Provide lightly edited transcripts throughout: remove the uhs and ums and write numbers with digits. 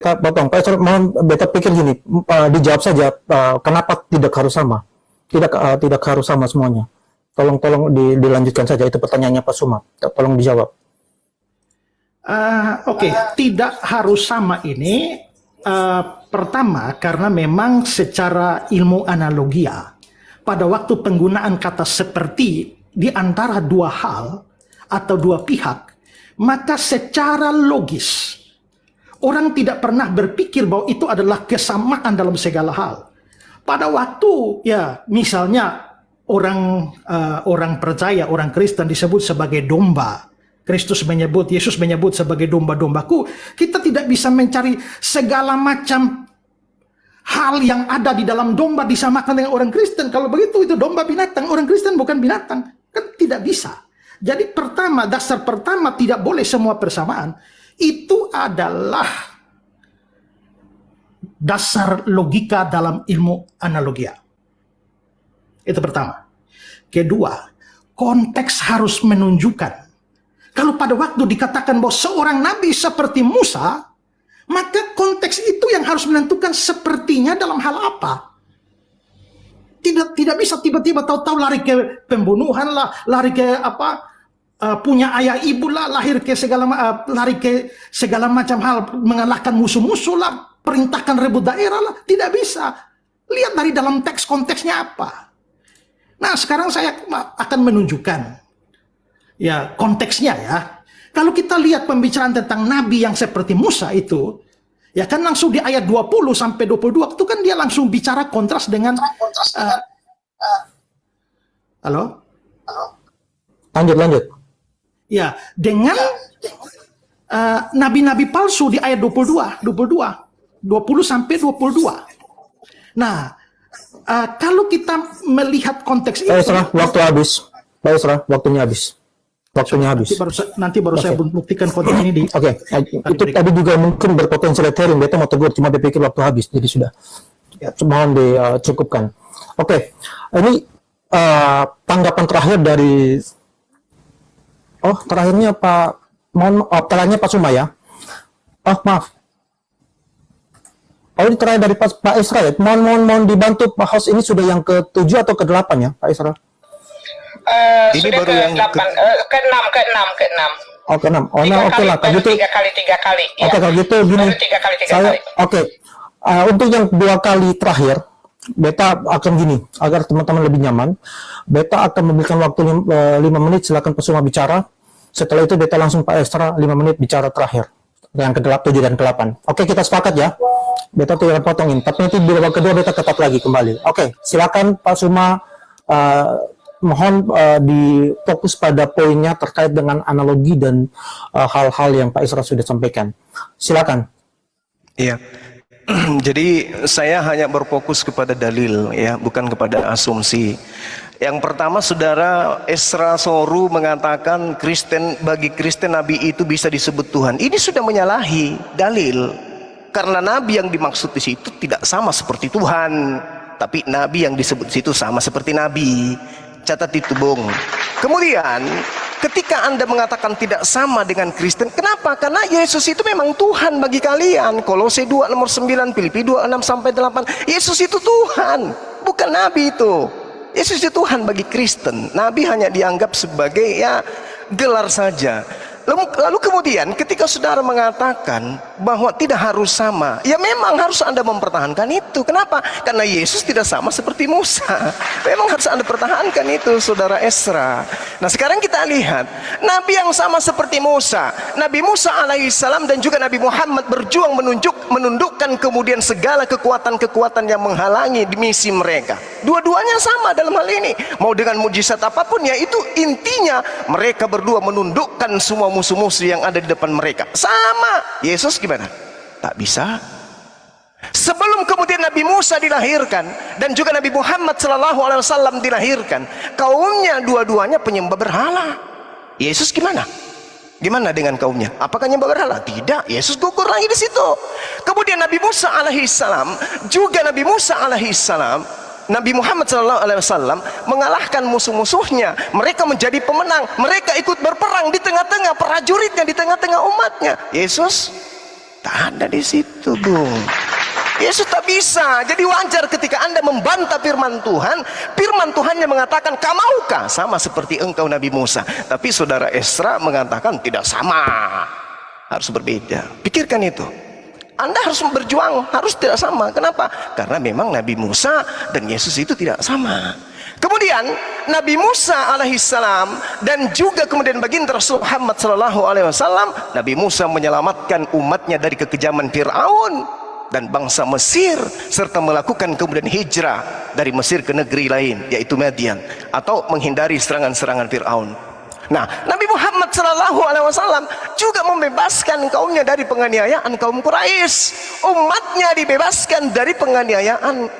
potong. Pak Isra, mohon beta pikir gini, dijawab saja, kenapa tidak harus sama? Tidak harus sama semuanya. Tolong dilanjutkan saja, itu pertanyaannya Pak Suma. Tolong dijawab. Oke, tidak harus sama ini. Pertama, karena memang secara ilmu analogia, pada waktu penggunaan kata seperti di antara dua hal atau dua pihak, maka secara logis orang tidak pernah berpikir bahwa itu adalah kesamaan dalam segala hal. Pada waktu ya misalnya orang percaya, orang Kristen disebut sebagai domba. Yesus menyebut sebagai domba-dombaku. Kita tidak bisa mencari segala macam hal yang ada di dalam domba disamakan dengan orang Kristen. Kalau begitu itu domba binatang, orang Kristen bukan binatang. Kan tidak bisa. Jadi pertama, dasar pertama tidak boleh semua persamaan. Itu adalah dasar logika dalam ilmu analogia. Itu pertama. Kedua, konteks harus menunjukkan. Kalau pada waktu dikatakan bahwa seorang nabi seperti Musa, maka konteks itu yang harus menentukan sepertinya dalam hal apa. Tidak bisa tiba-tiba tahu-tahu lari ke pembunuhan lah, lari ke punya ayah ibu lah, lari ke segala macam hal, mengalahkan musuh-musuh lah, perintahkan rebut daerah lah. Tidak bisa. Lihat dari dalam teks konteksnya apa. Nah, sekarang saya akan menunjukkan ya konteksnya ya. Kalau kita lihat pembicaraan tentang nabi yang seperti Musa itu, ya kan langsung di ayat 20 sampai 22 itu kan dia langsung bicara kontras dengan halo? Lanjut. Ya, dengan nabi-nabi palsu di ayat 20 sampai 22. Nah, kalau kita melihat konteks itu, waktu habis. Pak Isra, waktunya habis. Nanti baru saya buktikan konteks ini di. Oke. Itu tadi juga mungkin berpotensi lettering. Beta mau tegur, cuma dia pikir waktu habis, jadi sudah. Ya, mohon dicukupkan. Oke. Ini tanggapan terakhir dari. Terakhirnya Pak. Terakhirnya Pak Suma ya. Maaf. Ini terakhir dari Pak Isra ya. Mohon dibantu Pak Host, ini sudah yang ke-7 atau ke-8 ya Pak Isra? Ini sudah baru yang ke-6. Oh, ke-6. Oh, nah, oke lah. Kalau gitu, 3 kali. Oke, kalau gitu gini. Oke. Untuk yang 2 kali terakhir, beta akan gini, agar teman-teman lebih nyaman. Beta akan memberikan waktu 5 menit, silakan Pak Suma bicara. Setelah itu beta langsung Pak Isra 5 menit bicara terakhir. Yang ke-7 dan ke-8. Oke, kita sepakat ya. Beta tidak potongin, tapi nanti di babak kedua beta ketat lagi kembali. Oke, silakan Pak Suma, mohon difokus pada poinnya terkait dengan analogi dan hal-hal yang Pak Isra sudah sampaikan. Silakan. Iya. Jadi saya hanya berfokus kepada dalil ya, bukan kepada asumsi. Yang pertama, saudara Esra Soru mengatakan bagi Kristen Nabi itu bisa disebut Tuhan. Ini sudah menyalahi dalil. Karena Nabi yang dimaksud di situ tidak sama seperti Tuhan, tapi Nabi yang disebut di situ sama seperti Nabi. Catat itu, Bung. Kemudian, ketika Anda mengatakan tidak sama dengan Kristen, kenapa? Karena Yesus itu memang Tuhan bagi kalian. Kolose 2 nomor 9, Filipi 2 6 sampai 8. Yesus itu Tuhan, bukan Nabi itu. Yesus itu Tuhan bagi Kristen. Nabi hanya dianggap sebagai ya gelar saja. Lalu kemudian ketika saudara mengatakan bahwa tidak harus sama, ya memang harus Anda mempertahankan itu. Kenapa? Karena Yesus tidak sama seperti Musa. Memang harus Anda pertahankan itu, saudara Esra. Nah, sekarang kita lihat Nabi yang sama seperti Musa. Nabi Musa alaihissalam dan juga Nabi Muhammad berjuang menundukkan kemudian segala kekuatan-kekuatan yang menghalangi di misi mereka. Dua-duanya sama dalam hal ini. Mau dengan mujizat apapun, ya itu intinya mereka berdua menundukkan semua musuh-musuh yang ada di depan mereka. Sama. Yesus gimana? Tak bisa. Sebelum kemudian Nabi Musa dilahirkan dan juga Nabi Muhammad SAW dilahirkan, kaumnya dua-duanya penyembah berhala. Yesus gimana? Gimana dengan kaumnya? Apakah nyembah berhala? Tidak. Yesus gugur lagi di situ. Kemudian Nabi Musa alaihissalam, juga Nabi Musa alaihissalam, Nabi Muhammad SAW mengalahkan musuh-musuhnya. Mereka menjadi pemenang. Mereka ikut berperang di tengah-tengah prajuritnya, di tengah-tengah umatnya. Yesus Tak ada di situ, Bung. Yesus tak bisa. Jadi wajar ketika Anda membantah firman Tuhan yang mengatakan, "Kamaukah sama seperti engkau Nabi Musa?" Tapi saudara Esra mengatakan tidak sama. Harus berbeda. Pikirkan itu. Anda harus berjuang, harus tidak sama. Kenapa? Karena memang Nabi Musa dan Yesus itu tidak sama. Kemudian Nabi Musa alaihissalam dan juga kemudian baginda Rasul Muhammad sallallahu alaihi wasallam, Nabi Musa menyelamatkan umatnya dari kekejaman Fir'aun dan bangsa Mesir, serta melakukan kemudian hijrah dari Mesir ke negeri lain, yaitu Madian, atau menghindari serangan-serangan Fir'aun. Nah, Nabi Muhammad SAW juga membebaskan kaumnya dari penganiayaan kaum Quraisy. Umatnya dibebaskan dari penganiayaan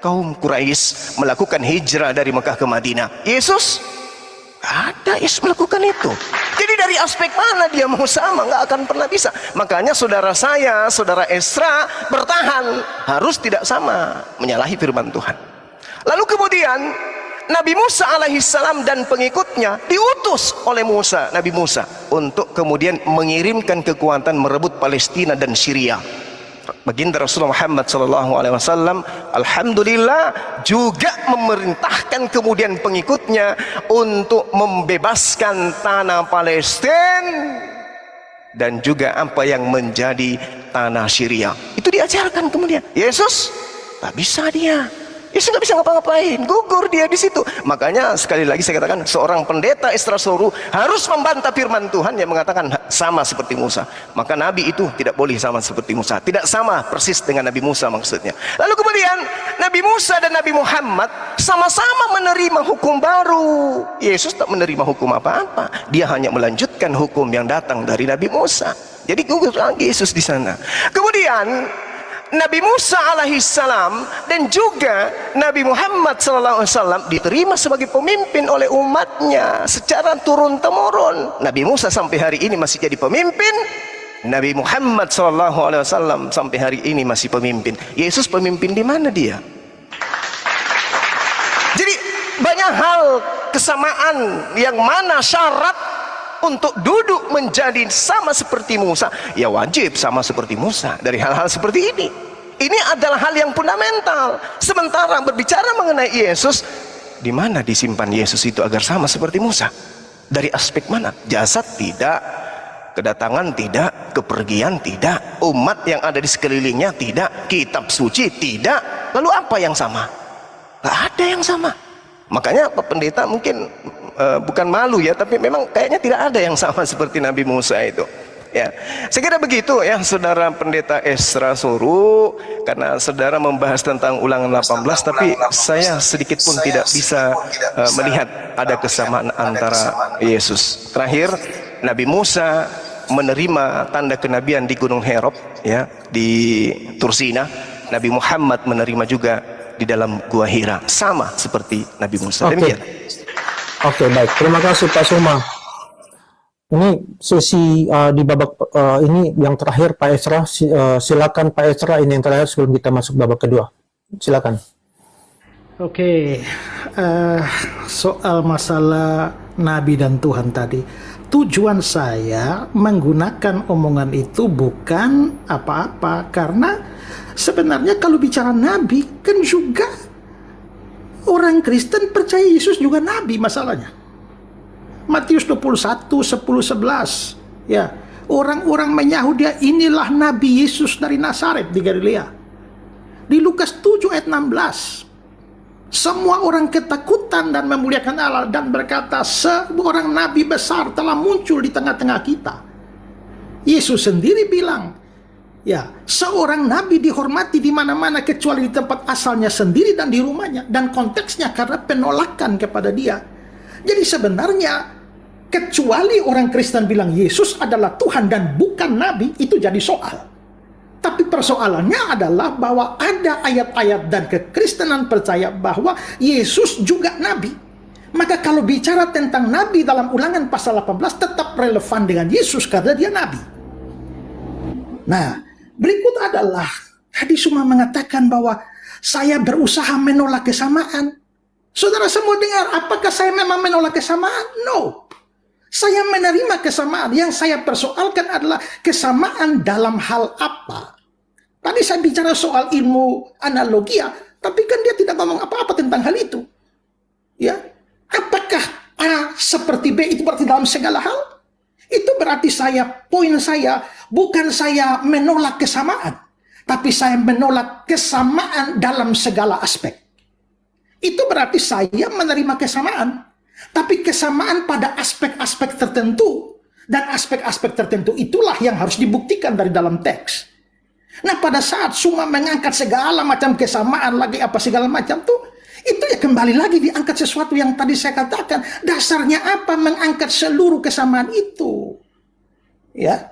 kaum Quraisy, melakukan hijrah dari Mekah ke Madinah. Yesus ada, Yesus melakukan itu. Jadi dari aspek mana dia mau sama? Nggak akan pernah bisa. Makanya saudara saya, saudara Esra bertahan, harus tidak sama, menyalahi firman Tuhan. Lalu kemudian Nabi Musa alaihissalam dan pengikutnya diutus oleh Nabi Musa untuk kemudian mengirimkan kekuatan merebut Palestina dan Syria. Baginda Rasulullah Muhammad SAW, alhamdulillah, juga memerintahkan kemudian pengikutnya untuk membebaskan tanah Palestina dan juga apa yang menjadi tanah Syria. Itu diajarkan kemudian. Yesus tak bisa dia. Yesus nggak bisa ngapa-ngapain, gugur dia di situ. Makanya sekali lagi saya katakan, seorang pendeta Esra Soru harus membantah firman Tuhan yang mengatakan sama seperti Musa. Maka Nabi itu tidak boleh sama seperti Musa, tidak sama persis dengan Nabi Musa maksudnya. Lalu kemudian Nabi Musa dan Nabi Muhammad sama-sama menerima hukum baru. Yesus tak menerima hukum apa-apa, dia hanya melanjutkan hukum yang datang dari Nabi Musa. Jadi gugur lagi Yesus di sana. Kemudian Nabi Musa alaihissalam dan juga Nabi Muhammad sallallahu alaihi wasallam diterima sebagai pemimpin oleh umatnya secara turun-temurun. Nabi Musa sampai hari ini masih jadi pemimpin. Nabi Muhammad sallallahu alaihi wasallam sampai hari ini masih pemimpin. Yesus pemimpin di mana dia? Jadi banyak hal kesamaan yang mana syarat untuk duduk menjadi sama seperti Musa, ya wajib sama seperti Musa dari hal-hal seperti ini. Ini adalah hal yang fundamental. Sementara berbicara mengenai Yesus, di mana disimpan Yesus itu agar sama seperti Musa? Dari aspek mana? Jasad tidak, kedatangan tidak, kepergian tidak, umat yang ada di sekelilingnya tidak, kitab suci tidak. Lalu apa yang sama? Gak ada yang sama. Makanya Pak Pendeta mungkin bukan malu ya, tapi memang kayaknya tidak ada yang sama seperti Nabi Musa itu. Ya, saya kira begitu ya, saudara Pendeta Esra Soru, karena saudara membahas tentang Ulangan 18, tapi saya sedikit pun tidak bisa melihat ada kesamaan antara Yesus. Terakhir, Nabi Musa menerima tanda kenabian di Gunung Herop, ya, di Tursina. Nabi Muhammad menerima juga di dalam Gua Hira, sama seperti Nabi Musa. Demikian. Oke, baik. Terima kasih Pak Suma. Ini sesi di babak ini yang terakhir Pak Esra. Silakan Pak Esra, ini yang terakhir sebelum kita masuk babak kedua. Silakan. Oke, soal masalah Nabi dan Tuhan tadi. Tujuan saya menggunakan omongan itu bukan apa-apa, karena sebenarnya kalau bicara Nabi kan juga orang Kristen percaya Yesus juga Nabi masalahnya. Matius 21, 10, 11. Ya, orang-orang menyahut inilah Nabi Yesus dari Nazaret di Galilea. Di Lukas 7 ayat 16. Semua orang ketakutan dan memuliakan Allah dan berkata, seorang nabi besar telah muncul di tengah-tengah kita. Yesus sendiri bilang, ya, seorang nabi dihormati di mana-mana kecuali di tempat asalnya sendiri dan di rumahnya. Dan konteksnya karena penolakan kepada dia. Jadi sebenarnya kecuali orang Kristen bilang Yesus adalah Tuhan dan bukan nabi, itu jadi soal. Tapi persoalannya adalah bahwa ada ayat-ayat dan kekristenan percaya bahwa Yesus juga nabi. Maka kalau bicara tentang nabi dalam Ulangan pasal 18 tetap relevan dengan Yesus karena dia nabi. Nah, berikut adalah tadi Suma mengatakan bahwa saya berusaha menolak kesamaan. Saudara semua dengar, apakah saya memang menolak kesamaan? No. Saya menerima kesamaan. Yang saya persoalkan adalah kesamaan dalam hal apa. Tadi saya bicara soal ilmu analogia, tapi kan dia tidak ngomong apa-apa tentang hal itu. Ya, apakah A seperti B itu berarti dalam segala hal? Itu berarti poin saya, bukan saya menolak kesamaan, tapi saya menolak kesamaan dalam segala aspek. Itu berarti saya menerima kesamaan, tapi kesamaan pada aspek-aspek tertentu, dan aspek-aspek tertentu itulah yang harus dibuktikan dari dalam teks. Nah, pada saat semua mengangkat segala macam kesamaan lagi apa segala macam tuh, itu ya kembali lagi diangkat sesuatu yang tadi saya katakan. Dasarnya apa mengangkat seluruh kesamaan itu? Ya.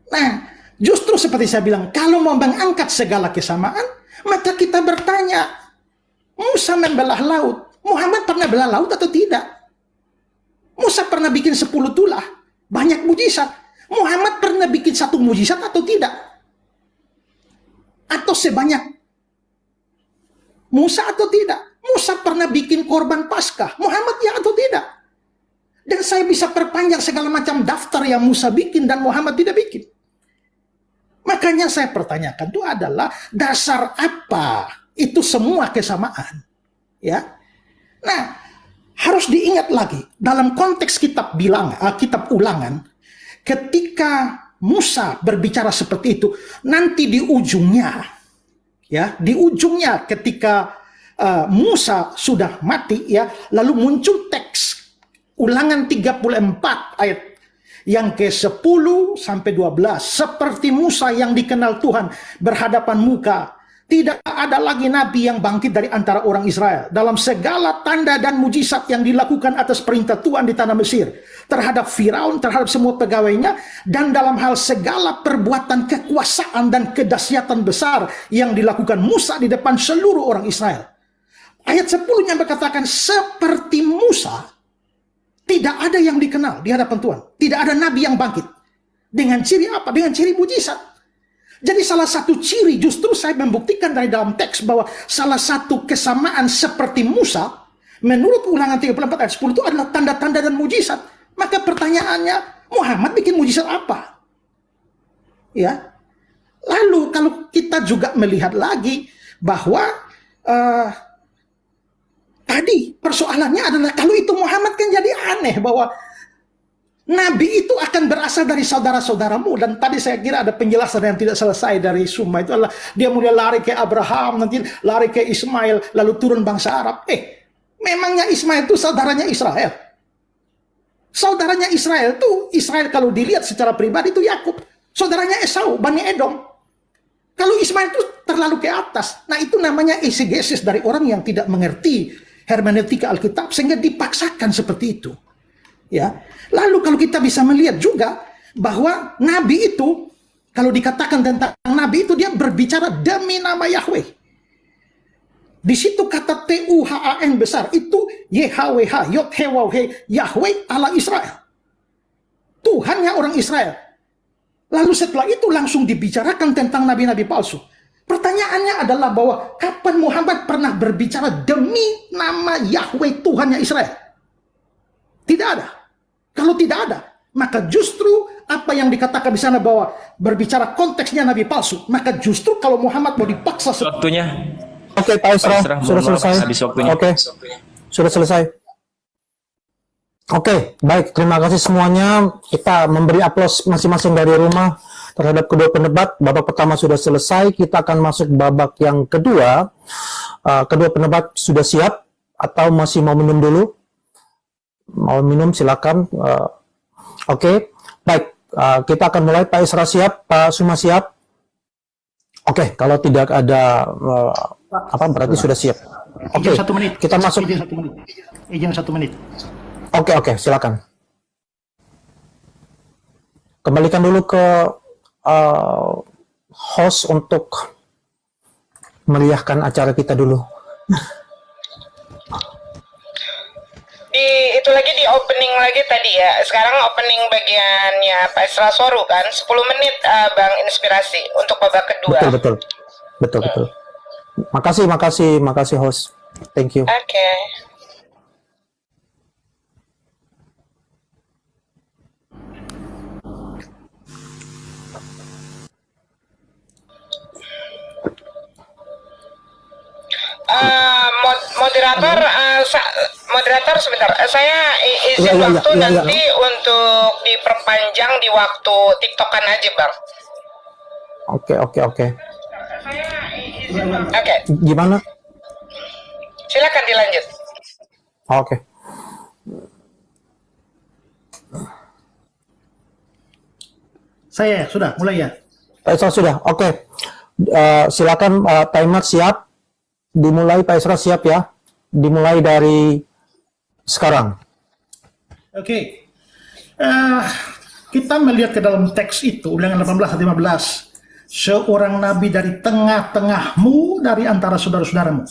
Nah, justru seperti saya bilang, kalau mau mengangkat segala kesamaan, maka kita bertanya, Musa membelah laut, Muhammad pernah belah laut atau tidak? Musa pernah bikin 10 tulah, banyak mujizat. Muhammad pernah bikin 1 mujizat atau tidak? Atau sebanyak Musa atau tidak? Musa pernah bikin korban Paskah, Muhammad ya atau tidak? Dan saya bisa perpanjang segala macam daftar yang Musa bikin dan Muhammad tidak bikin. Makanya saya pertanyakan itu adalah dasar apa itu semua kesamaan, ya. Nah, harus diingat lagi dalam konteks kitab Ulangan, ketika Musa berbicara seperti itu, nanti di ujungnya, ya, di ujungnya ketika Musa sudah mati, ya, lalu muncul teks Ulangan 34 ayat yang ke-10 sampai 12. Seperti Musa yang dikenal Tuhan berhadapan muka, tidak ada lagi nabi yang bangkit dari antara orang Israel. Dalam segala tanda dan mujizat yang dilakukan atas perintah Tuhan di tanah Mesir, terhadap Firaun, terhadap semua pegawainya, dan dalam hal segala perbuatan kekuasaan dan kedahsyatan besar yang dilakukan Musa di depan seluruh orang Israel. Ayat 10-nya berkatakan, seperti Musa, tidak ada yang dikenal di hadapan Tuhan. Tidak ada nabi yang bangkit. Dengan ciri apa? Dengan ciri mujizat. Jadi salah satu ciri, justru saya membuktikan dari dalam teks bahwa salah satu kesamaan seperti Musa, menurut Ulangan 34 ayat 10 itu adalah tanda-tanda dan mujizat. Maka pertanyaannya, Muhammad bikin mujizat apa? Ya. Lalu kalau kita juga melihat lagi bahwa tadi persoalannya adalah kalau itu Muhammad kan jadi aneh bahwa Nabi itu akan berasal dari saudara-saudaramu. Dan tadi saya kira ada penjelasan yang tidak selesai dari Summa. Itu adalah dia mulai lari ke Abraham, nanti lari ke Ismail, lalu turun bangsa Arab. Memangnya Ismail itu saudaranya Israel? Saudaranya Israel itu, Israel kalau dilihat secara pribadi itu Yakub. Saudaranya Esau, Bani Edom. Kalau Ismail itu terlalu ke atas. Nah, itu namanya exegesis dari orang yang tidak mengerti hermeneutika Alkitab sehingga dipaksakan seperti itu. Ya. Lalu kalau kita bisa melihat juga bahwa Nabi itu, kalau dikatakan tentang Nabi itu, dia berbicara demi nama Yahweh. Di situ kata Tuhan besar, itu YHWH, Yod-He-Waw-He, Yahweh Allah Israel. Tuhannya orang Israel. Lalu setelah itu langsung dibicarakan tentang nabi-nabi palsu. Pertanyaannya adalah bahwa kapan Muhammad pernah berbicara demi nama Yahweh Tuhannya Israel? Tidak ada. Kalau tidak ada, maka justru apa yang dikatakan di sana bahwa berbicara konteksnya nabi palsu, maka justru kalau Muhammad mau dipaksa waktunya. Oke, Pak Isra, sudah selesai. Oke, sudah selesai. Oke, baik. Terima kasih semuanya. Kita memberi aplaus masing-masing dari rumah terhadap kedua pendebat. Babak pertama sudah selesai. Kita akan masuk babak yang kedua. Kedua pendebat sudah siap atau masih mau minum dulu? Mau minum silakan. Oke, baik. Kita akan mulai. Pak Isra siap, Pak Suma siap. Oke, kalau tidak ada berarti sudah siap. Oke, Izin 1 menit. Kita masuk. Izin 1 menit. Oke, silakan. Kembalikan dulu ke host untuk meriahkan acara kita dulu. Itu lagi di opening lagi tadi ya. Sekarang opening bagiannya Pak Isra Soru kan 10 menit Bang Inspirasi untuk babak kedua. Betul. Makasih host. Thank you. Oke. moderator, moderator sebentar. Saya izin waktu nanti untuk diperpanjang di waktu TikTokan aja, Bang. Oke. Oke. Gimana? Silakan dilanjut. Oke. Saya sudah mulai ya. Sudah. Oke. Silakan timer siap. Dimulai Pak Esra, siap ya. Dimulai dari sekarang. Oke. Kita melihat ke dalam teks itu, Ulangan 18 ayat 15. Seorang nabi dari tengah-tengahmu, dari antara saudara-saudaramu.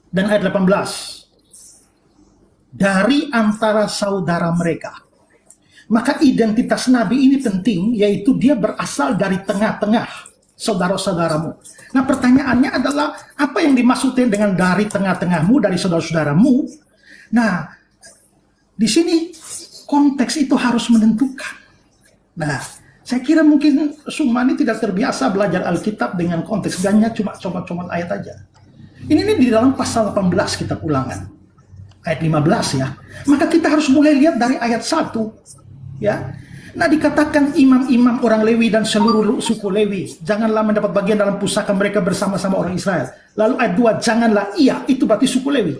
Dan ayat 18. Dari antara saudara mereka. Maka identitas nabi ini penting, yaitu dia berasal dari tengah-tengah saudara-saudaramu. Nah, pertanyaannya adalah, apa yang dimaksudkan dengan dari tengah-tengahmu, dari saudara-saudaramu? Nah, di sini konteks itu harus menentukan. Nah, saya kira mungkin Sumani tidak terbiasa belajar Alkitab dengan konteks, hanya cuma comot-comot ayat aja. Ini di dalam pasal 18 kitab Ulangan. Ayat 15 ya. Maka kita harus mulai lihat dari ayat 1. Ya. Nah, dikatakan imam-imam orang Lewi dan seluruh suku Lewi janganlah mendapat bagian dalam pusaka mereka bersama-sama orang Israel. Lalu ayat 2, janganlah ia, itu berarti suku Lewi.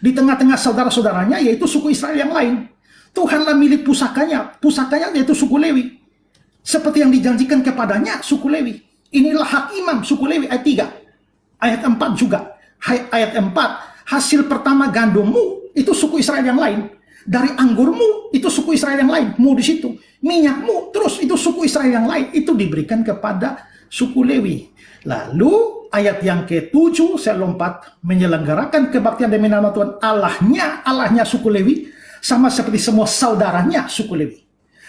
Di tengah-tengah saudara-saudaranya yaitu suku Israel yang lain. Tuhanlah milik pusakanya yaitu suku Lewi. Seperti yang dijanjikan kepadanya suku Lewi. Inilah hak imam suku Lewi, ayat 3. Ayat 4 juga. Ayat 4, hasil pertama gandummu itu suku Israel yang lain. Dari anggurmu itu suku Israel yang lain, mu di situ. Minyakmu terus itu suku Israel yang lain, itu diberikan kepada suku Lewi. Lalu ayat yang ke-7 saya lompat, menyelenggarakan kebaktian demi nama Tuhan Allahnya suku Lewi sama seperti semua saudaranya suku Lewi.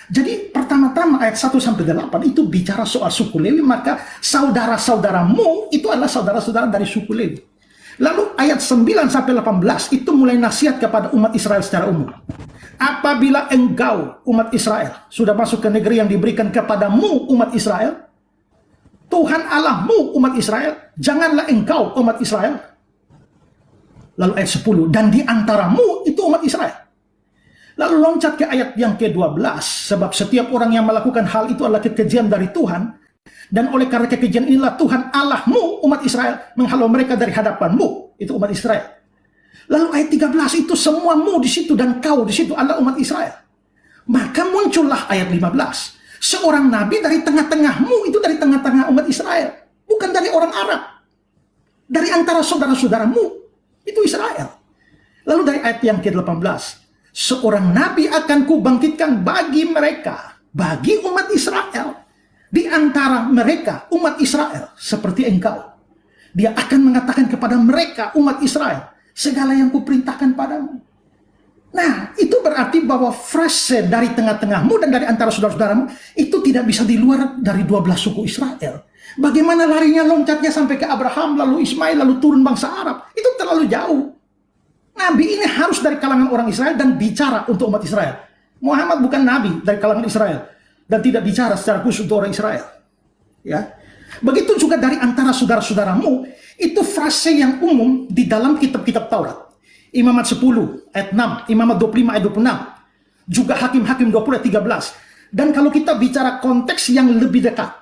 Jadi pertama-tama ayat 1 sampai 8 itu bicara soal suku Lewi, maka saudara-saudaramu itu adalah saudara-saudara dari suku Lewi. Lalu ayat 9 sampai 18 itu mulai nasihat kepada umat Israel secara umum. Apabila engkau umat Israel sudah masuk ke negeri yang diberikan kepadamu umat Israel, Tuhan Allahmu umat Israel, janganlah engkau umat Israel. Lalu ayat 10, dan di antaramu itu umat Israel. Lalu loncat ke ayat yang ke-12, sebab setiap orang yang melakukan hal itu adalah kekejian dari Tuhan. Dan oleh karena kekejian inilah Tuhan Allahmu umat Israel menghalau mereka dari hadapanmu, itu umat Israel. Lalu ayat 13 itu semua mu di situ dan kau di situ adalah umat Israel. Maka muncullah ayat 15. Seorang nabi dari tengah-tengahmu, itu dari tengah-tengah umat Israel, bukan dari orang Arab. Dari antara saudara-saudaramu, itu Israel. Lalu dari ayat yang ke-18, seorang nabi akan kubangkitkan bagi mereka, bagi umat Israel. Di antara mereka, umat Israel, seperti engkau. Dia akan mengatakan kepada mereka, umat Israel, segala yang kuperintahkan padamu. Nah, itu berarti bahwa frase dari tengah-tengahmu dan dari antara saudara-saudaramu, itu tidak bisa di luar dari 12 suku Israel. Bagaimana larinya loncatnya sampai ke Abraham, lalu Ismail, lalu turun bangsa Arab. Itu terlalu jauh. Nabi ini harus dari kalangan orang Israel dan bicara untuk umat Israel. Muhammad bukan nabi dari kalangan Israel dan tidak bicara secara khusus untuk orang Israel. Ya. Begitu juga dari antara saudara-saudaramu, itu frase yang umum di dalam kitab-kitab Taurat. Imamat 10 ayat 6, Imamat 25 ayat 26, juga Hakim-Hakim 20 ayat 13. Dan kalau kita bicara konteks yang lebih dekat,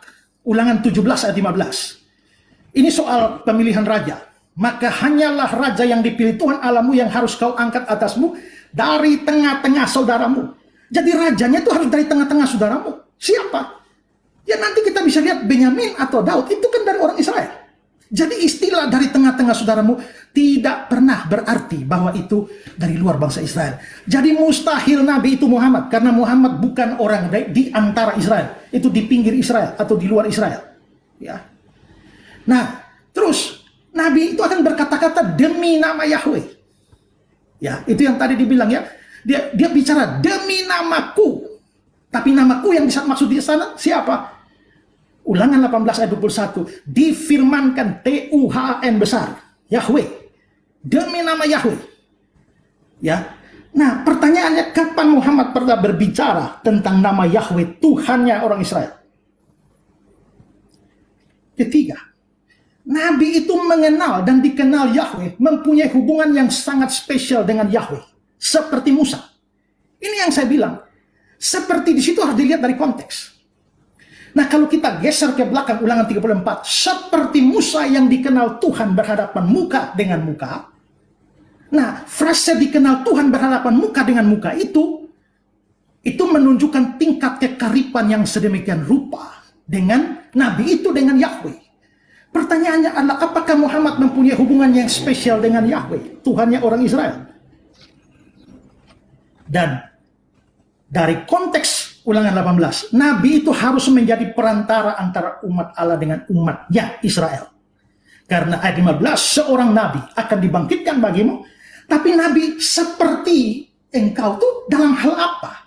Ulangan 17 ayat 15. Ini soal pemilihan raja. Maka hanyalah raja yang dipilih Tuhan Allahmu yang harus kau angkat atasmu dari tengah-tengah saudaramu. Jadi rajanya itu harus dari tengah-tengah saudaramu. Siapa? Ya nanti kita bisa lihat Benyamin atau Daud, itu kan dari orang Israel. Jadi istilah dari tengah-tengah saudaramu tidak pernah berarti bahwa itu dari luar bangsa Israel. Jadi mustahil Nabi itu Muhammad, karena Muhammad bukan orang di antara Israel. Itu di pinggir Israel atau di luar Israel. Ya. Nah, terus Nabi itu akan berkata-kata demi nama Yahweh. Ya, itu yang tadi dibilang ya. Dia bicara demi namaku. Tapi namaku yang maksud di sana siapa? Ulangan 18 ayat 21. Difirmankan Tuhan besar. Yahweh. Demi nama Yahweh. Ya. Nah, pertanyaannya kapan Muhammad pernah berbicara tentang nama Yahweh, Tuhannya orang Israel? Ketiga, Nabi Nabi itu mengenal dan dikenal Yahweh, mempunyai hubungan yang sangat spesial dengan Yahweh, seperti Musa. Ini yang saya bilang, seperti di situ harus dilihat dari konteks. Nah, kalau kita geser ke belakang Ulangan 34, seperti Musa yang dikenal Tuhan berhadapan muka dengan muka. Nah, frase dikenal Tuhan berhadapan muka dengan muka itu menunjukkan tingkat kekaripan yang sedemikian rupa dengan Nabi itu dengan Yahweh. Pertanyaannya adalah, apakah Muhammad mempunyai hubungan yang spesial dengan Yahweh, Tuhannya orang Israel? Dan dari konteks Ulangan 18, Nabi itu harus menjadi perantara antara umat Allah dengan umatnya Israel. Karena ayat 15, seorang Nabi akan dibangkitkan bagimu, tapi Nabi seperti engkau tuh dalam hal apa?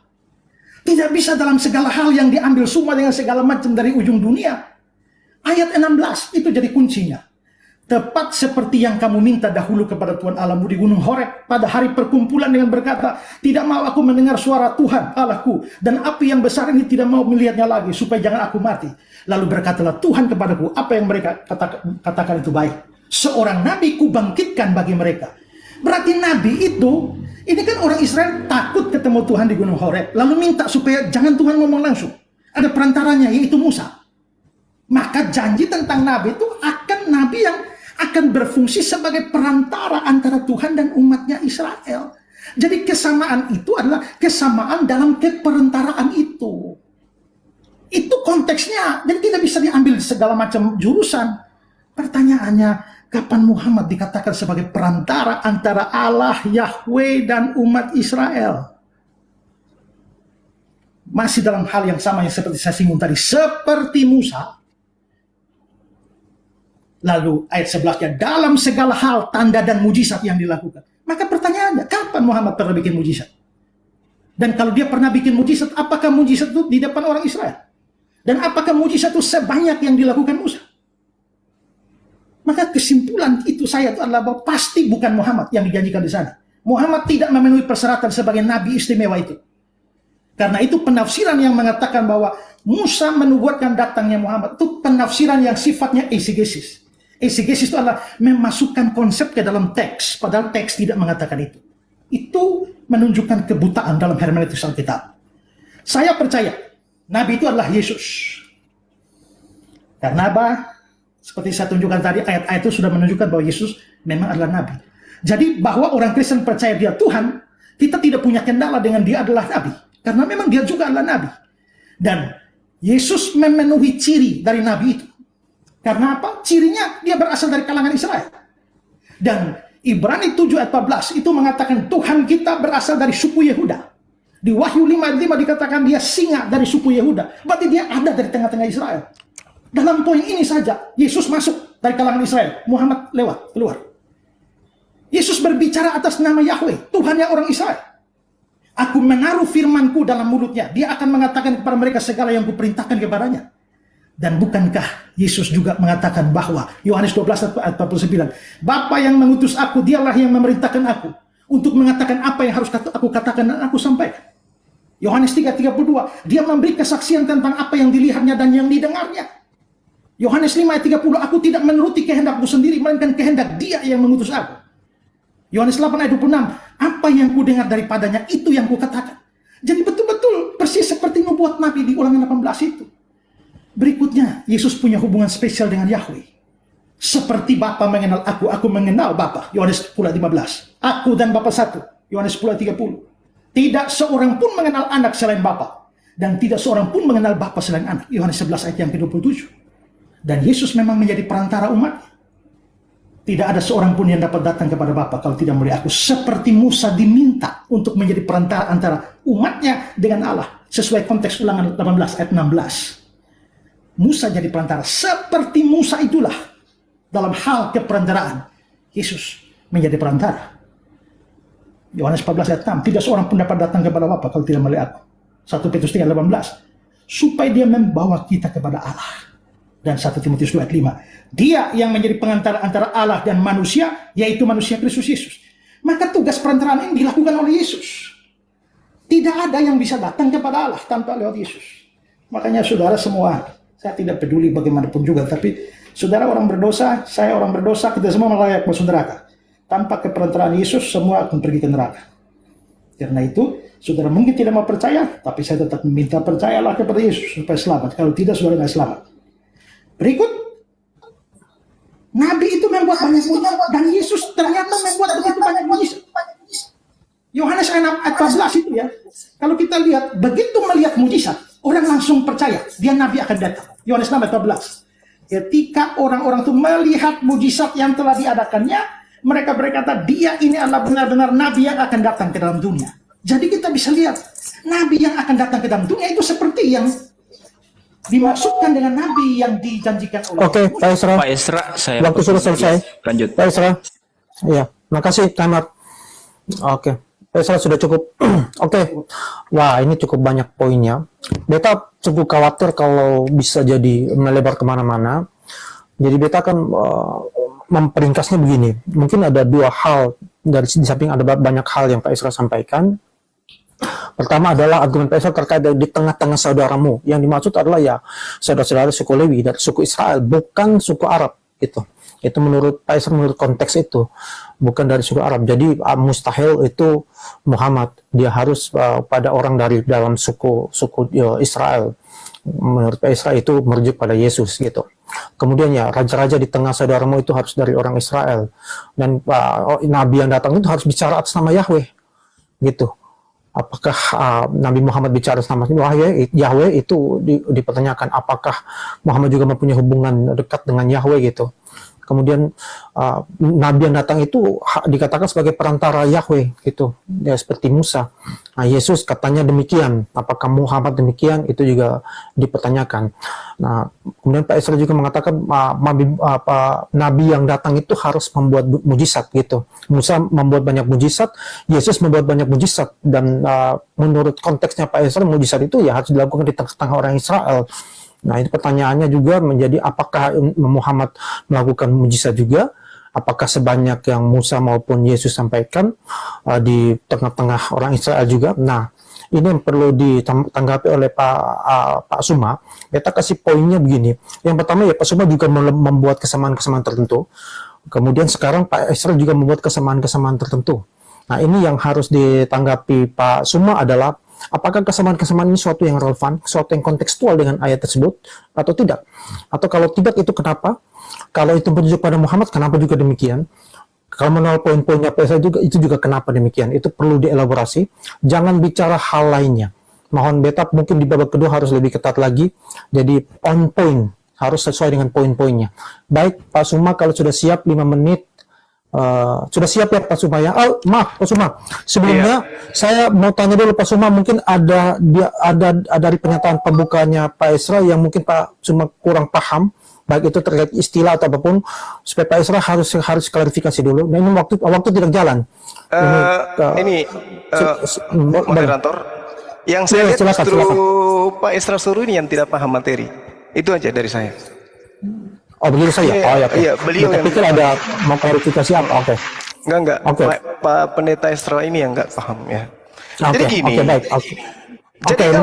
Tidak bisa dalam segala hal yang diambil semua dengan segala macam dari ujung dunia. Ayat 16 itu jadi kuncinya. Tepat seperti yang kamu minta dahulu kepada Tuhan Allahmu di Gunung Horeb pada hari perkumpulan dengan berkata, tidak mau aku mendengar suara Tuhan Allahku, dan api yang besar ini tidak mau melihatnya lagi, supaya jangan aku mati. Lalu berkatalah Tuhan kepadaku, apa yang mereka katakan itu baik. Seorang nabi kubangkitkan bagi mereka. Berarti nabi itu, ini kan orang Israel takut ketemu Tuhan di Gunung Horeb, lalu minta supaya jangan Tuhan ngomong langsung. Ada perantaranya, yaitu Musa. Maka janji tentang nabi itu akan nabi yang akan berfungsi sebagai perantara antara Tuhan dan umatnya Israel. Jadi kesamaan itu adalah kesamaan dalam keperantaraan itu. Itu konteksnya, jadi tidak bisa diambil segala macam jurusan. Pertanyaannya, kapan Muhammad dikatakan sebagai perantara antara Allah, Yahweh, dan umat Israel? Masih dalam hal yang sama yang seperti saya singgung tadi, seperti Musa. Lalu ayat 11-nya, dalam segala hal tanda dan mujizat yang dilakukan. Maka pertanyaannya, kapan Muhammad pernah bikin mujizat? Dan kalau dia pernah bikin mujizat, apakah mujizat itu di depan orang Israel? Dan apakah mujizat itu sebanyak yang dilakukan Musa? Maka kesimpulan itu saya itu adalah bahwa pasti bukan Muhammad yang dijanjikan di sana. Muhammad tidak memenuhi persyaratan sebagai nabi istimewa itu. Karena itu penafsiran yang mengatakan bahwa Musa menubuatkan datangnya Muhammad itu penafsiran yang sifatnya eisegesis. Eisegesis itu adalah memasukkan konsep ke dalam teks, padahal teks tidak mengatakan itu. Itu menunjukkan kebutaan dalam hermeneutik Alkitab. Saya percaya, Nabi itu adalah Yesus. Karena apa? Seperti saya tunjukkan tadi, ayat-ayat itu sudah menunjukkan bahwa Yesus memang adalah Nabi. Jadi bahwa orang Kristen percaya dia Tuhan, kita tidak punya kendala dengan dia adalah Nabi. Karena memang dia juga adalah Nabi. Dan Yesus memenuhi ciri dari Nabi itu. Karena apa? Cirinya dia berasal dari kalangan Israel. Dan Ibrani 7 ayat 14 itu mengatakan Tuhan kita berasal dari suku Yehuda. Di Wahyu 5 ayat 5 dikatakan dia singa dari suku Yehuda. Berarti dia ada dari tengah-tengah Israel. Dalam poin ini saja, Yesus masuk dari kalangan Israel. Muhammad lewat, keluar. Yesus berbicara atas nama Yahweh, Tuhannya orang Israel. Aku menaruh firmanku dalam mulutnya. Dia akan mengatakan kepada mereka segala yang kuperintahkan kepadanya. Dan bukankah Yesus juga mengatakan bahwa Yohanes 12 ayat 49, Bapa yang mengutus aku, dialah yang memerintahkan aku untuk mengatakan apa yang harus aku katakan dan aku sampaikan. Yohanes 3:32, dia memberi kesaksian tentang apa yang dilihatnya dan yang didengarnya. Yohanes 5 ayat 30, aku tidak menuruti kehendakku sendiri, melainkan kehendak dia yang mengutus aku. Yohanes 8 ayat 26, apa yang ku dengar daripadanya itu yang ku katakan. Jadi betul-betul persis seperti nubuat Nabi di Ulangan 18 itu. Berikutnya, Yesus punya hubungan spesial dengan Yahweh. Seperti Bapa mengenal aku mengenal Bapa. Yohanes 10 ayat 15. Aku dan Bapa satu. Yohanes 10 ayat 30. Tidak seorang pun mengenal anak selain Bapa. Dan tidak seorang pun mengenal Bapa selain anak. Yohanes 11 ayat yang ke-27. Dan Yesus memang menjadi perantara umat. Tidak ada seorang pun yang dapat datang kepada Bapa kalau tidak melalui aku. Seperti Musa diminta untuk menjadi perantara antara umatnya dengan Allah. Sesuai konteks Ulangan 18 ayat 16. Musa jadi perantara. Seperti Musa itulah dalam hal keperantaraan. Yesus menjadi perantara. Yohanes 14 ayat 6. Tidak seorang pun dapat datang kepada Bapa kalau tidak melalui aku. 1 Petrus 3 ayat 18. Supaya dia membawa kita kepada Allah. Dan 1 Timotius 2 ayat 5. Dia yang menjadi pengantara antara Allah dan manusia, yaitu manusia Kristus Yesus. Maka tugas perantaraan ini dilakukan oleh Yesus. Tidak ada yang bisa datang kepada Allah tanpa lewat Yesus. Makanya saudara semua, saya tidak peduli bagaimanapun juga, tapi Saudara orang berdosa, saya orang berdosa, kita semua layak masuk neraka. Tanpa keperantaraan Yesus, semua akan pergi ke neraka. Karena itu, saudara mungkin tidak mau percaya, tapi saya tetap meminta percayalah kepada Yesus supaya selamat. Kalau tidak, saudara nggak selamat. Berikut, Nabi itu membuat banyak mujizat, dan Yesus ternyata membuat begitu banyak mujizat. Yohanes 6 ayat 14 itu ya, kalau kita lihat, begitu melihat mujizat, orang langsung percaya, dia Nabi akan datang. Yohanes 6 ayat 14. Ketika orang-orang itu melihat mujizat yang telah diadakannya, mereka berkata, dia ini adalah benar-benar Nabi yang akan datang ke dalam dunia. Jadi kita bisa lihat, Nabi yang akan datang ke dalam dunia itu seperti yang dimaksudkan dengan Nabi yang dijanjikan oleh Oke, Pak Isra. Pak Isra, saya Waktu sudah selesai. lanjut. Pak Isra. Iya, makasih timer. Oke. Pak Isra sudah cukup. Oke. Wah, ini cukup banyak poinnya. Beta cukup khawatir kalau bisa jadi melebar kemana-mana. Jadi beta akan memperingkasnya begini. Mungkin ada dua hal, dari di samping ada banyak hal yang Pak Isra sampaikan. Pertama adalah argumen Pak Isra terkait di tengah-tengah saudaramu. Yang dimaksud adalah ya saudara-saudara suku Lewi dari suku Israel, bukan suku Arab. Itu menurut Pak Isra, menurut konteks itu, bukan dari suku Arab. Jadi mustahil itu Muhammad, dia harus pada orang dari dalam suku Israel. Menurut Pak Isra itu merujuk pada Yesus gitu. Kemudian ya raja-raja di tengah saudaramu itu harus dari orang Israel, dan Nabi yang datang itu harus bicara atas nama Yahweh gitu. Apakah Nabi Muhammad bicara atas nama Yahweh itu dipertanyakan, apakah Muhammad juga mempunyai hubungan dekat dengan Yahweh gitu. Kemudian Nabi yang datang itu dikatakan sebagai perantara Yahweh gitu, ya seperti Musa. Nah, Yesus katanya demikian. Apakah Muhammad demikian? Itu juga dipertanyakan. Nah, kemudian Pak Isra juga mengatakan Nabi yang datang itu harus membuat mujizat gitu. Musa membuat banyak mujizat, Yesus membuat banyak mujizat, dan menurut konteksnya Pak Isra, mujizat itu ya harus dilakukan di tengah-tengah orang Israel. Nah, itu pertanyaannya juga menjadi, apakah Muhammad melakukan mujizat juga? Apakah sebanyak yang Musa maupun Yesus sampaikan di tengah-tengah orang Israel juga? Nah, ini yang perlu ditanggapi oleh Pak Suma. Kita kasih poinnya begini. Yang pertama ya, Pak Suma juga membuat kesamaan-kesamaan tertentu. Kemudian sekarang Pak Isra juga membuat kesamaan-kesamaan tertentu. Nah, ini yang harus ditanggapi Pak Suma adalah, apakah kesamaan-kesamaan ini suatu yang relevan, suatu yang kontekstual dengan ayat tersebut, atau tidak? Atau kalau tidak, itu kenapa? Kalau itu merujuk pada Muhammad, kenapa juga demikian? Kalau menolak poin-poinnya PSA juga, itu juga kenapa demikian? Itu perlu dielaborasi. Jangan bicara hal lainnya. Mohon beta mungkin di babak kedua harus lebih ketat lagi. Jadi on point, harus sesuai dengan poin-poinnya. Baik, Pak Suma, kalau sudah siap 5 menit, sudah siap ya Pak Suma ya? Oh, maaf Pak Suma, sebelumnya saya mau tanya dulu Pak Suma, mungkin ada dari pernyataan pembukanya Pak Isra yang mungkin Pak Suma kurang paham, baik itu terkait istilah atau apapun, supaya Pak Isra harus klarifikasi dulu. Nah, ini waktu tidak jalan. Moderator, yang saya lihat silakan, justru silakan. Pak Isra Suruh ini yang tidak paham materi. Itu aja dari saya. Oh, begitu saja. Iya, Oh ya, iya, beliau saya yang pikir ada mau klarifikasi apa? Oke. Enggak. Oke. Pak Pendeta Isra ini yang enggak paham ya. Jadi gini. Oke, baik. Oke. Jadi Oke,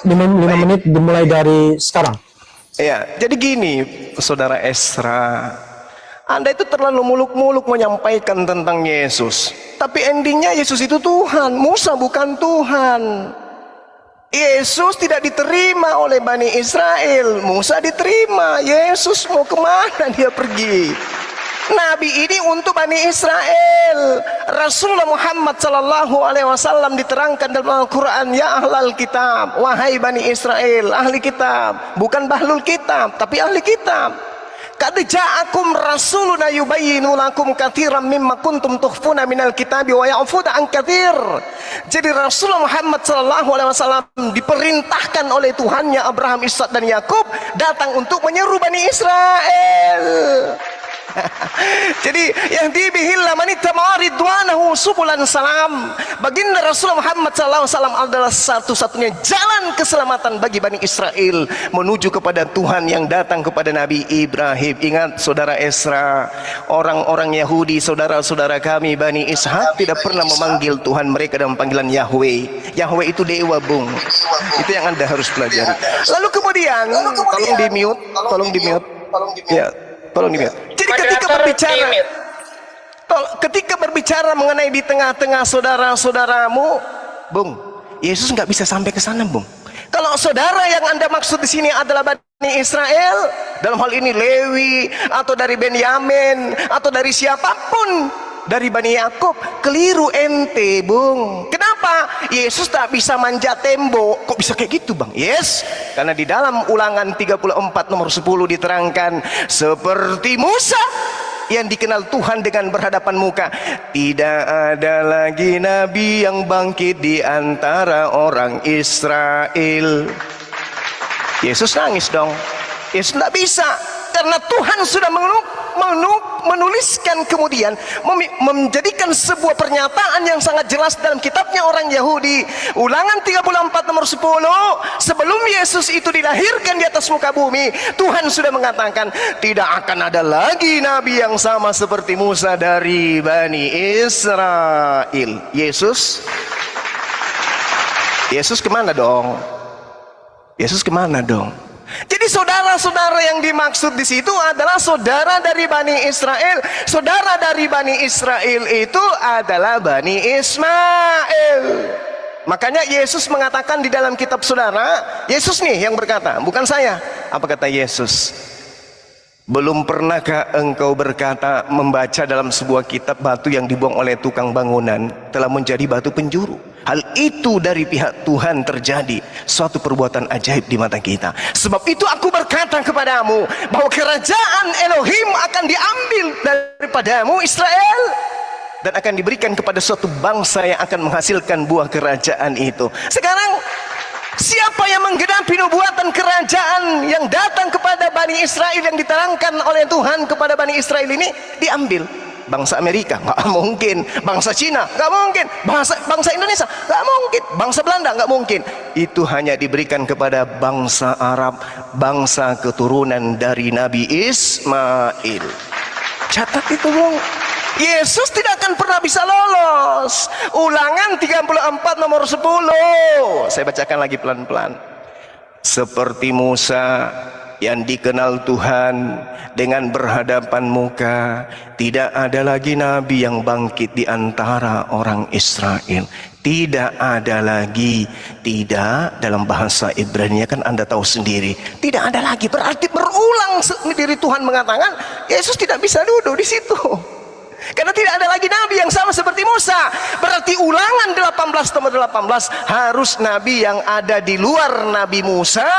5 menit dimulai dari sekarang. Iya, jadi gini, Saudara Esra, Anda itu terlalu muluk-muluk menyampaikan tentang Yesus. Tapi endingnya Yesus itu Tuhan, Musa bukan Tuhan. Yesus tidak diterima oleh Bani Israel, Musa diterima. Yesus mau kemana dia pergi? Nabi ini untuk Bani Israel. Rasulullah Muhammad sallallahu alaihi wasallam diterangkan dalam Al-Quran, ya ahlal kitab, wahai Bani Israel, ahli kitab, bukan bahlul kitab, tapi ahli kitab. Qad ja'akum rasuluna yubayyinu lakum katsiran mimma kuntum tukhfuna minal kitabi wa ya'fu an katsir. Jadi Rasulullah Muhammad sallallahu alaihi wasallam diperintahkan oleh Tuhannya Abraham, Ishak dan Yakub datang untuk menyeru Bani Israel. Jadi yang dibihilla manitama ridwanahu subulan salam. Baginda Rasulullah Muhammad SAW adalah satu-satunya jalan keselamatan bagi Bani Israel menuju kepada Tuhan yang datang kepada Nabi Ibrahim. Ingat Saudara Esra, orang-orang Yahudi, saudara-saudara kami Bani Ishak tidak pernah memanggil Tuhan mereka dengan panggilan Yahweh. Yahweh itu dewa, bung. Itu yang Anda harus pelajari. Lalu kemudian tolong di mute. Ya, tolong di-mute. Jadi ketika berbicara mengenai di tengah-tengah saudara-saudaramu, Bung, Yesus nggak bisa sampai ke sana, Bung. Kalau saudara yang Anda maksud di sini adalah Bani Israel, dalam hal ini Lewi atau dari Benyamin atau dari siapapun dari Bani Yakub, keliru ente, Bung. Kenapa? Yesus tak bisa manjat tembok. Kok bisa kayak gitu, Bang? Yes, karena di dalam Ulangan 34 nomor 10 diterangkan, seperti Musa yang dikenal Tuhan dengan berhadapan muka, tidak ada lagi nabi yang bangkit di antara orang Israel. Yesus nangis dong. Yesus tidak bisa, karena Tuhan sudah menuliskan kemudian, menjadikan sebuah pernyataan yang sangat jelas dalam kitabnya orang Yahudi. Ulangan 34 nomor 10, sebelum Yesus itu dilahirkan di atas muka bumi, Tuhan sudah mengatakan, tidak akan ada lagi nabi yang sama seperti Musa dari Bani Israel. Yesus kemana dong? Yesus kemana dong? Jadi saudara-saudara yang dimaksud di situ adalah saudara dari Bani Israel. Saudara dari Bani Israel itu adalah Bani Ismail. Makanya Yesus mengatakan di dalam kitab saudara, Yesus nih yang berkata, bukan saya. Apa kata Yesus? Belum pernahkah engkau berkata, membaca dalam sebuah kitab, batu yang dibuang oleh tukang bangunan telah menjadi batu penjuru? Hal itu dari pihak Tuhan terjadi, suatu perbuatan ajaib di mata kita. Sebab itu aku berkata kepadamu, bahwa kerajaan Elohim akan diambil daripadamu Israel, dan akan diberikan kepada suatu bangsa yang akan menghasilkan buah kerajaan itu. Sekarang siapa yang menggenapi nubuatan kerajaan yang datang kepada Bani Israel yang diterangkan oleh Tuhan kepada Bani Israel ini? Diambil. Bangsa Amerika nggak mungkin, bangsa Cina nggak mungkin, bangsa Indonesia nggak mungkin, bangsa Belanda nggak mungkin. Itu hanya diberikan kepada bangsa Arab, bangsa keturunan dari Nabi Ismail. Catat itu, Bung. Yesus tidak akan pernah bisa lolos. Ulangan 34 nomor 10. Saya bacakan lagi pelan-pelan. Seperti Musa yang dikenal Tuhan dengan berhadapan muka, tidak ada lagi nabi yang bangkit di antara orang Israel. Tidak ada lagi. Tidak, dalam bahasa Ibrani kan Anda tahu sendiri, tidak ada lagi berarti berulang diri Tuhan mengatakan Yesus tidak bisa duduk di situ. Karena tidak ada lagi nabi yang sama seperti Musa. Berarti Ulangan 18 nomor 18 harus nabi yang ada di luar Nabi Musa,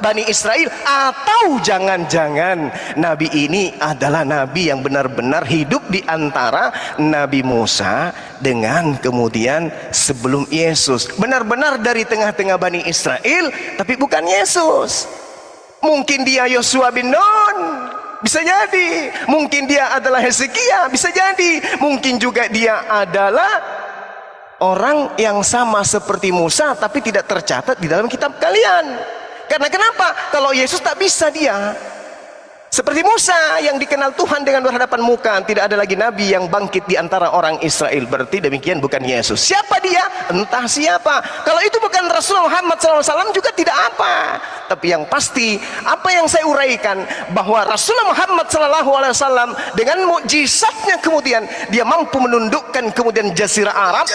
Bani Israel, atau jangan-jangan nabi ini adalah nabi yang benar-benar hidup di antara Nabi Musa dengan kemudian sebelum Yesus, benar-benar dari tengah-tengah Bani Israel, tapi bukan Yesus. Mungkin dia Yosua bin Nun, bisa jadi. Mungkin dia adalah Hezekia, bisa jadi. Mungkin juga dia adalah orang yang sama seperti Musa, tapi tidak tercatat di dalam kitab kalian. Karena kenapa? Kalau Yesus tak bisa dia seperti Musa yang dikenal Tuhan dengan berhadapan muka, tidak ada lagi nabi yang bangkit di antara orang Israel. Berarti demikian bukan Yesus. Siapa dia? Entah siapa. Kalau itu bukan Rasulullah Muhammad SAW juga tidak apa. Tapi yang pasti, apa yang saya uraikan, bahwa Rasulullah Muhammad SAW dengan mukjizatnya kemudian dia mampu menundukkan kemudian Jazirah Arab.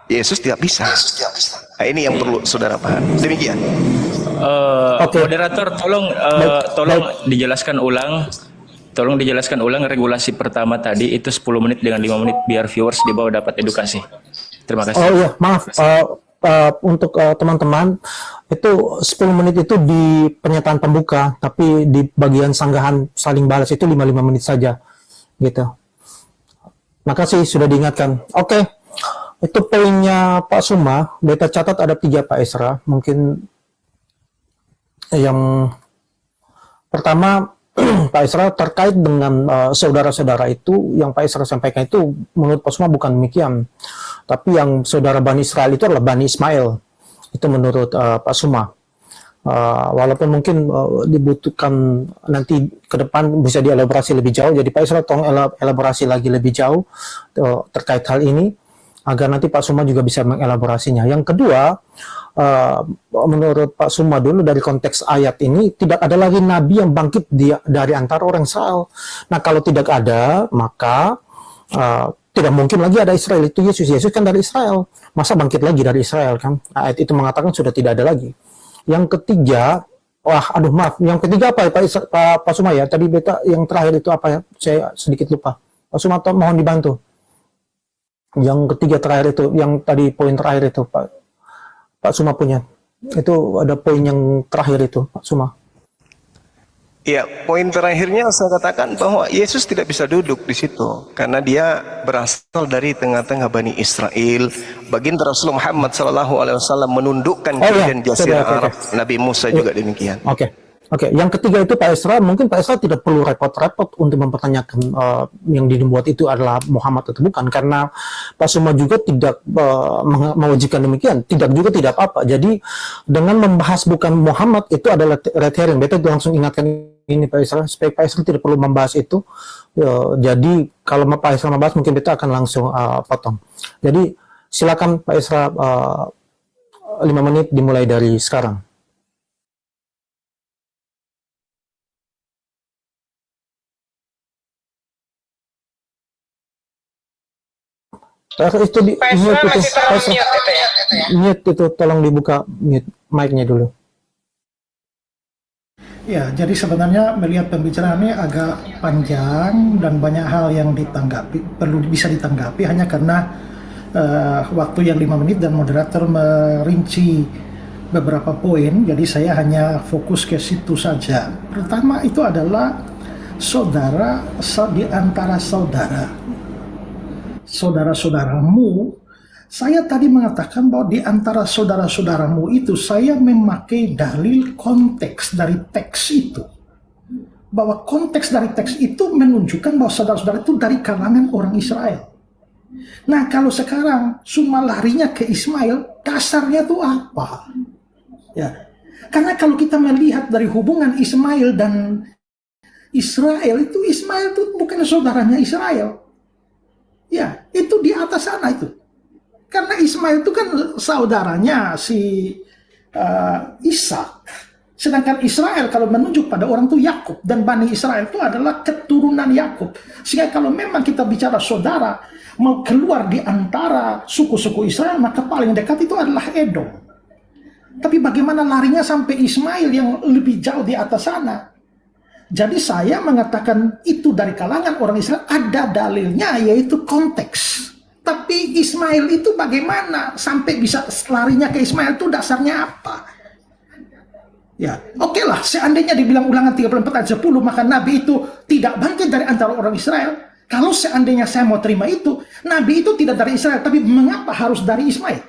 Yesus tidak bisa. Nah, ini yang perlu saudara paham. Demikian. Moderator, tolong dijelaskan ulang. Tolong dijelaskan ulang regulasi pertama tadi itu 10 menit dengan 5 menit biar viewers di bawah dapat edukasi. Terima kasih. Oh iya, maaf. Untuk teman-teman, itu 10 menit itu di pernyataan pembuka, tapi di bagian sanggahan saling balas itu 5 menit saja. Gitu. Makasih sudah diingatkan. Oke. Itu poinnya Pak Suma. Beta catat ada 3 Pak Esra. Mungkin yang pertama Pak Esra terkait dengan saudara-saudara itu, yang Pak Esra sampaikan itu menurut Pak Suma bukan demikian, tapi yang saudara Bani Israel itu adalah Bani Ismail, itu menurut Pak Suma. Walaupun mungkin dibutuhkan nanti ke depan bisa dielaborasi lebih jauh, jadi Pak Esra tolong elaborasi lagi lebih jauh terkait hal ini. agar nanti Pak Suma juga bisa mengelaborasinya. Yang kedua, menurut Pak Suma dulu dari konteks ayat ini tidak ada lagi nabi yang bangkit dari antara orang Israel. Nah, kalau tidak ada, maka tidak mungkin lagi ada Israel. Itu Yesus. Yesus kan dari Israel. Masa bangkit lagi dari Israel kan? Ayat itu mengatakan sudah tidak ada lagi. Yang ketiga, yang ketiga apa ya Pak Suma ya? Tadi beta yang terakhir itu apa ya? Saya sedikit lupa. Pak Suma mohon dibantu. Yang ketiga terakhir itu, yang tadi poin terakhir itu Pak Suma punya. Itu ada poin yang terakhir itu Pak Suma. Ya, poin terakhirnya saya katakan bahwa Yesus tidak bisa duduk di situ karena dia berasal dari tengah-tengah Bani Israel. Baginda Rasul Muhammad SAW menundukkan kerajaan Jazirah Arab. Nabi Musa juga demikian. Oke. Yang ketiga itu Pak Esra, mungkin Pak Esra tidak perlu repot-repot untuk mempertanyakan yang dibuat itu adalah Muhammad atau bukan, karena Pak Suma juga tidak mewajibkan demikian, tidak apa-apa. Jadi dengan membahas bukan Muhammad itu adalah red herring. Beta langsung ingatkan ini Pak Esra, supaya Pak Esra tidak perlu membahas itu. Jadi kalau Pak Esra membahas mungkin beta akan langsung potong. Jadi silakan Pak Esra, 5 menit dimulai dari sekarang. Itu di mute itu, mute itu tolong dibuka mute mic-nya dulu. Ya, jadi sebenarnya melihat pembicaraan ini agak panjang dan banyak hal yang bisa ditanggapi hanya karena waktu yang 5 menit dan moderator merinci beberapa poin, jadi saya hanya fokus ke situ saja. Pertama itu adalah saudara di antara saudara-saudaramu. Saya tadi mengatakan bahwa di antara saudara-saudaramu itu saya memakai dalil konteks dari teks itu. Bahwa konteks dari teks itu menunjukkan bahwa saudara-saudara itu dari kalangan orang Israel. Nah, kalau sekarang cuma larinya ke Ismail, dasarnya itu apa? Ya. Karena kalau kita melihat dari hubungan Ismail dan Israel, itu Ismail itu bukan saudaranya Israel. Ya, itu di atas sana itu. Karena Ismail itu kan saudaranya si Ishak. Sedangkan Israel kalau menunjuk pada orang itu Yakub, dan Bani Israel itu adalah keturunan Yakub. Sehingga kalau memang kita bicara saudara mau keluar di antara suku-suku Israel, maka paling dekat itu adalah Edom. Tapi bagaimana larinya sampai Ismail yang lebih jauh di atas sana? Jadi saya mengatakan itu dari kalangan orang Israel, ada dalilnya yaitu konteks. Tapi Ismail itu bagaimana sampai bisa larinya ke Ismail itu dasarnya apa? Ya, oke lah, seandainya dibilang Ulangan 34 ayat 10, maka Nabi itu tidak bangkit dari antara orang Israel. Kalau seandainya saya mau terima itu, Nabi itu tidak dari Israel, tapi mengapa harus dari Ismail?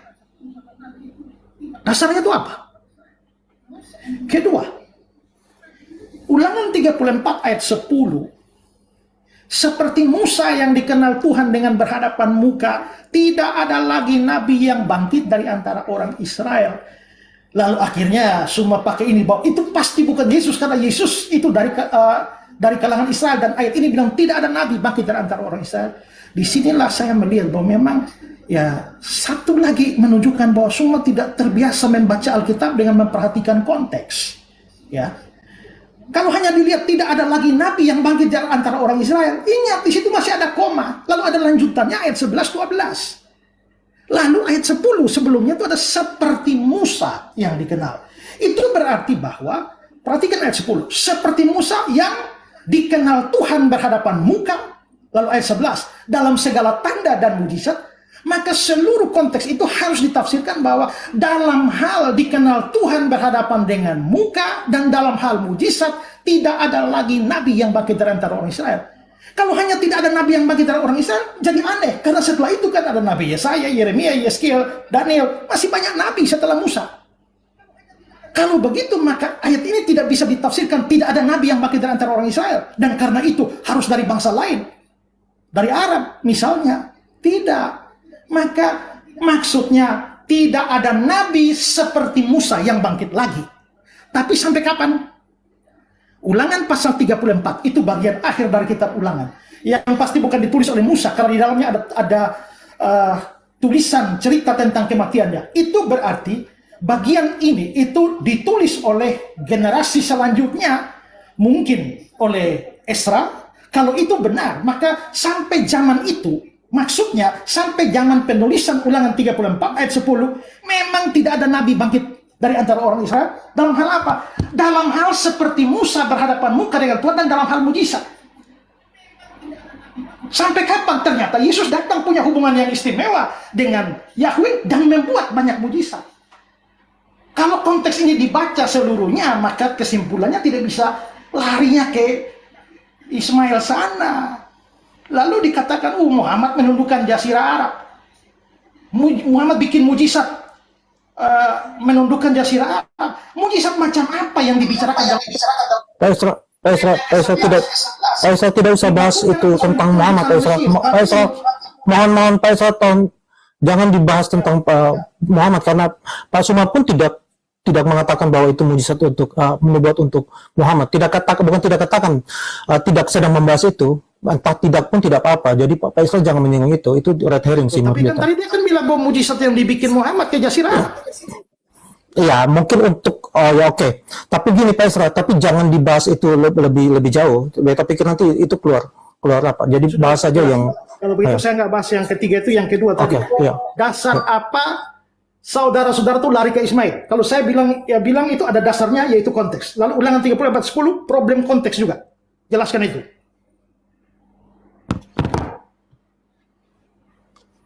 Dasarnya itu apa? Kedua, Ulangan 34 ayat 10, seperti Musa yang dikenal Tuhan dengan berhadapan muka, tidak ada lagi nabi yang bangkit dari antara orang Israel. Lalu akhirnya semua pakai ini, bahwa itu pasti bukan Yesus, karena Yesus itu dari kalangan Israel, dan ayat ini bilang tidak ada nabi bangkit dari antara orang Israel. Disinilah saya melihat bahwa memang ya satu lagi menunjukkan bahwa semua tidak terbiasa membaca Alkitab dengan memperhatikan konteks. Ya. Kalau hanya dilihat tidak ada lagi nabi yang bangkit dari antara orang Israel, ingat di situ masih ada koma. Lalu ada lanjutannya ayat 11-12. Lalu ayat 10 sebelumnya itu ada seperti Musa yang dikenal. Itu berarti bahwa, perhatikan ayat 10, seperti Musa yang dikenal Tuhan berhadapan muka. Lalu ayat 11, dalam segala tanda dan mujizat. Maka seluruh konteks itu harus ditafsirkan bahwa dalam hal dikenal Tuhan berhadapan dengan muka dan dalam hal mujizat tidak ada lagi nabi yang bangkit dari antara orang Israel. Kalau hanya tidak ada nabi yang bangkit dari orang Israel, jadi aneh. Karena setelah itu kan ada nabi Yesaya, Yeremia, Yeskiel, Daniel. Masih banyak nabi setelah Musa. Kalau begitu maka ayat ini tidak bisa ditafsirkan tidak ada nabi yang bangkit dari antara orang Israel. Dan karena itu harus dari bangsa lain. Dari Arab misalnya. Tidak. Maka maksudnya tidak ada nabi seperti Musa yang bangkit lagi. Tapi sampai kapan? Ulangan pasal 34 itu bagian akhir dari kitab Ulangan. Yang pasti bukan ditulis oleh Musa, karena di dalamnya ada tulisan cerita tentang kematiannya, itu berarti bagian ini itu ditulis oleh generasi selanjutnya, mungkin oleh Esra. Kalau itu benar, maka sampai zaman itu, maksudnya sampai zaman penulisan Ulangan 34 ayat 10, memang tidak ada nabi bangkit dari antara orang Israel. Dalam hal apa? Dalam hal seperti Musa berhadapan muka dengan Tuhan, dan dalam hal mujizat. Sampai kapan ternyata Yesus datang punya hubungan yang istimewa dengan Yahweh dan membuat banyak mujizat. Kalau konteks ini dibaca seluruhnya, maka kesimpulannya tidak bisa larinya ke Ismail sana. Lalu dikatakan, Muhammad menundukkan Jazirah Arab. Muhammad bikin mujizat menundukkan Jazirah Arab. Mujizat macam apa yang dibicarakan dalam Pak Isra tidak usah bahas itu tentang Muhammad. Pak Isra, mohon Pak Isra, jangan dibahas tentang Muhammad, karena Pak Suma pun tidak mengatakan bahwa itu mujizat untuk menubuat untuk Muhammad. Tidak sedang membahas itu. Entah tidak pun tidak apa-apa. Jadi Pak Isra jangan menyinggung itu red herring sih. Tapi kan tadi dia kan bilang bahwa mujizat yang dibikin Muhammad ke Jazirah Arab. Iya, mungkin untuk ya oke. Tapi gini Pak Isra, tapi jangan dibahas itu lebih jauh. Beta pikir nanti itu keluar apa. Jadi bahas saja yang. Kalau begitu saya nggak bahas yang ketiga, itu yang kedua tadi. Iya. Dasar apa saudara-saudara itu lari ke Ismail? Kalau saya bilang itu ada dasarnya, yaitu konteks. Lalu Ulangan 34:10 problem konteks juga. Jelaskan itu.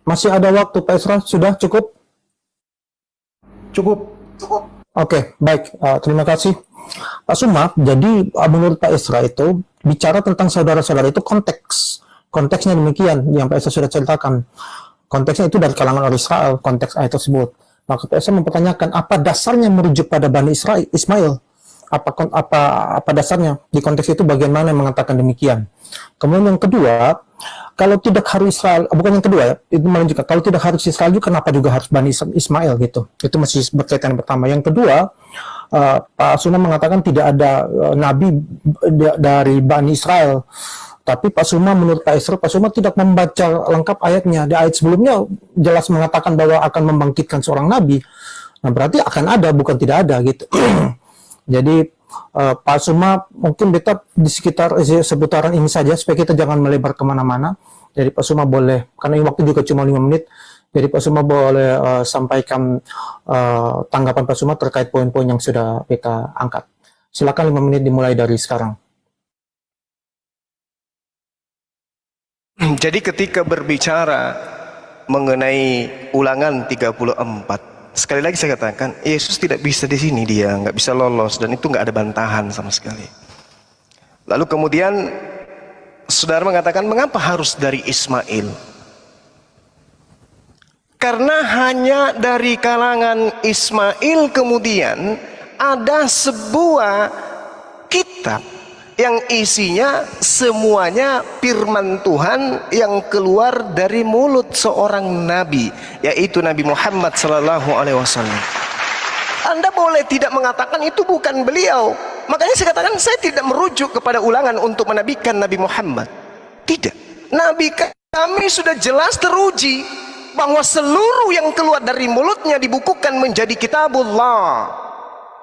Masih ada waktu Pak Isra, sudah cukup? Cukup. Oke, baik. Terima kasih Pak Suma. Jadi menurut Pak Isra itu bicara tentang saudara-saudara itu konteksnya demikian yang Pak Isra sudah ceritakan. Konteksnya itu dari kalangan orang Israel, konteks ayat tersebut. Maka Pak Isra mempertanyakan apa dasarnya merujuk pada Bani Israel, Ismail? Apa dasarnya di konteks itu, bagian mana yang mengatakan demikian? Kemudian yang kedua, kalau tidak harus Israel, bukan yang kedua ya, itu menunjukkan kalau tidak harus Israel juga, kenapa juga harus Bani Ismail gitu? Itu masih berkaitan yang pertama. Yang kedua, Pak Suna mengatakan tidak ada nabi dari Bani Israel. Tapi Pak Suma, menurut Pak Isra, Pak Suma tidak membaca lengkap ayatnya. Di ayat sebelumnya jelas mengatakan bahwa akan membangkitkan seorang nabi. Nah, berarti akan ada, bukan tidak ada gitu. Jadi Pak Suma, mungkin beta di sekitar seputaran ini saja supaya kita jangan melebar kemana-mana. Jadi Pak Suma boleh, karena waktu juga cuma 5 menit, jadi Pak Suma boleh sampaikan tanggapan Pak Suma terkait poin-poin yang sudah kita angkat. Silakan 5 menit dimulai dari sekarang. Jadi ketika berbicara mengenai Ulangan 34, sekali lagi saya katakan, Yesus tidak bisa di sini, dia nggak bisa lolos, dan itu nggak ada bantahan sama sekali. Lalu kemudian saudara mengatakan, mengapa harus dari Ismail? Karena hanya dari kalangan Ismail kemudian ada sebuah kitab yang isinya semuanya firman Tuhan yang keluar dari mulut seorang nabi, yaitu Nabi Muhammad SAW. Anda boleh tidak mengatakan itu bukan beliau. Makanya saya katakan, saya tidak merujuk kepada Ulangan untuk menabikan Nabi Muhammad. Tidak. Nabi kami sudah jelas teruji bahwa seluruh yang keluar dari mulutnya dibukukan menjadi kitabullah,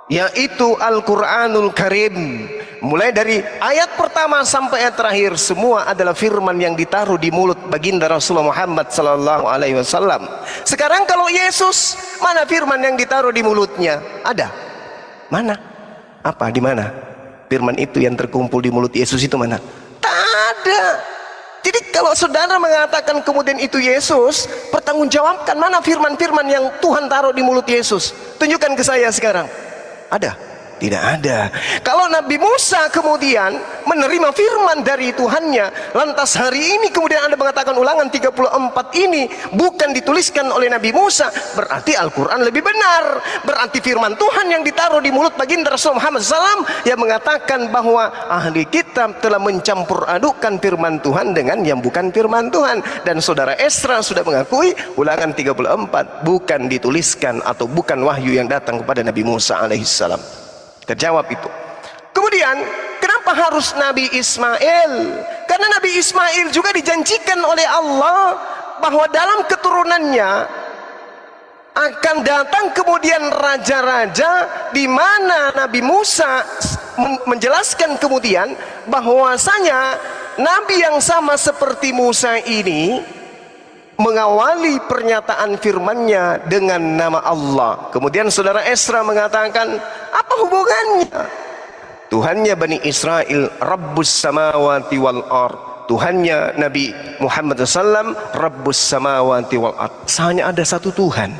yaitu Al-Quranul Karim. Mulai dari ayat pertama sampai ayat terakhir, semua adalah firman yang ditaruh di mulut baginda Rasulullah Muhammad SAW. Sekarang kalau Yesus, mana firman yang ditaruh di mulutnya? Ada? Mana? Apa? Di mana? Firman itu yang terkumpul di mulut Yesus itu mana? Tak ada. Jadi kalau saudara mengatakan kemudian itu Yesus, pertanggungjawabkan mana firman-firman yang Tuhan taruh di mulut Yesus. Tunjukkan ke saya sekarang. Ada? Tidak ada. Kalau Nabi Musa kemudian menerima firman dari Tuhannya, lantas hari ini kemudian Anda mengatakan Ulangan 34 ini bukan dituliskan oleh Nabi Musa, berarti Al-Quran lebih benar. Berarti firman Tuhan yang ditaruh di mulut baginda Rasul Muhammad SAW yang mengatakan bahwa ahli kitab telah mencampur adukkan firman Tuhan dengan yang bukan firman Tuhan. Dan saudara Esra sudah mengakui Ulangan 34 bukan dituliskan atau bukan wahyu yang datang kepada Nabi Musa alaihissalam. Terjawab itu. Kemudian kenapa harus Nabi Ismail? Karena Nabi Ismail juga dijanjikan oleh Allah bahwa dalam keturunannya akan datang kemudian raja-raja, di mana Nabi Musa menjelaskan kemudian bahwasanya Nabi yang sama seperti Musa ini mengawali pernyataan firman-Nya dengan nama Allah. Kemudian saudara Esra mengatakan, apa hubungannya? Tuhannya Bani Israel, Rabbus samawati wal ard. Tuhannya Nabi Muhammad SAW, Rabbus samawati wal ard. Hanya ada satu Tuhan.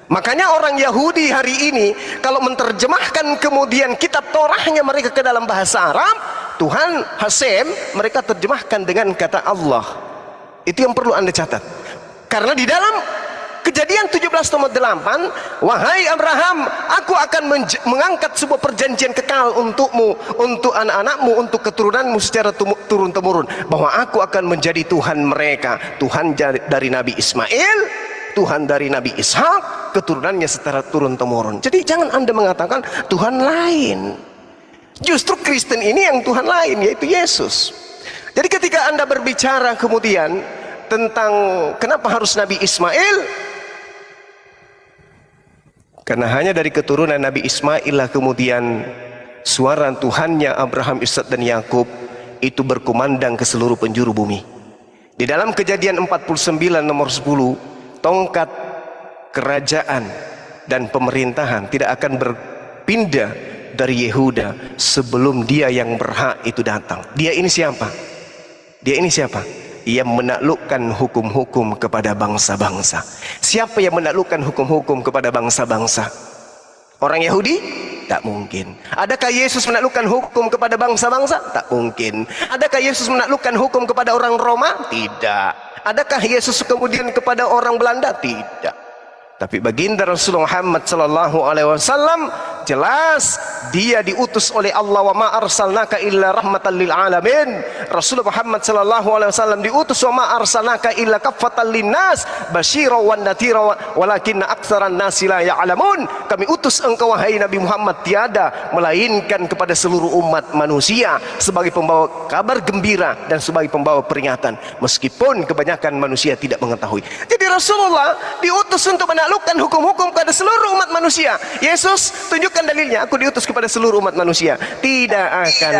Makanya orang Yahudi hari ini kalau menerjemahkan kemudian kitab Torahnya mereka ke dalam bahasa Arab, Tuhan Hasem, mereka terjemahkan dengan kata Allah. Itu yang perlu Anda catat. Karena di dalam Kejadian 17:8, wahai Abraham, aku akan mengangkat sebuah perjanjian kekal untukmu, untuk anak-anakmu, untuk keturunanmu secara turun-temurun, bahwa aku akan menjadi Tuhan mereka, Tuhan dari Nabi Ismail, Tuhan dari Nabi Ishak, keturunannya secara turun-temurun. Jadi jangan Anda mengatakan Tuhan lain. Justru Kristen ini yang Tuhan lain, yaitu Yesus. Jadi ketika Anda berbicara kemudian tentang kenapa harus Nabi Ismail, karena hanya dari keturunan Nabi Ismail lah kemudian suara Tuhannya Abraham, Ishak dan Yakub itu berkumandang ke seluruh penjuru bumi. Di dalam Kejadian 49 nomor 10, tongkat kerajaan dan pemerintahan tidak akan berpindah dari Yehuda sebelum dia yang berhak itu datang. Dia ini siapa? Dia ini siapa? Yang menaklukkan hukum-hukum kepada bangsa-bangsa. Siapa yang menaklukkan hukum-hukum kepada bangsa-bangsa? Orang Yahudi? Tak mungkin. Adakah Yesus menaklukkan hukum kepada bangsa-bangsa? Tak mungkin. Adakah Yesus menaklukkan hukum kepada orang Roma? Tidak. Adakah Yesus kemudian kepada orang Belanda? Tidak. Tapi baginda Rasulullah Muhammad SAW jelas dia diutus oleh Allah, wa ma arsalnaka illa rahmatan lil alamin. Rasulullah Muhammad SAW diutus, wa ma arsalnaka illa kaffatan linnas basyira wan nadhira walakinna aktsaran nasi la ya'lamun. Kami utus engkau wahai Nabi Muhammad tiada melainkan kepada seluruh umat manusia sebagai pembawa kabar gembira dan sebagai pembawa peringatan, meskipun kebanyakan manusia tidak mengetahui. Jadi Rasulullah diutus untuk menaklukkan hukum-hukum kepada seluruh umat manusia. Yesus, tunjukkan dalilnya, aku diutus kepada seluruh umat manusia. Tidak akan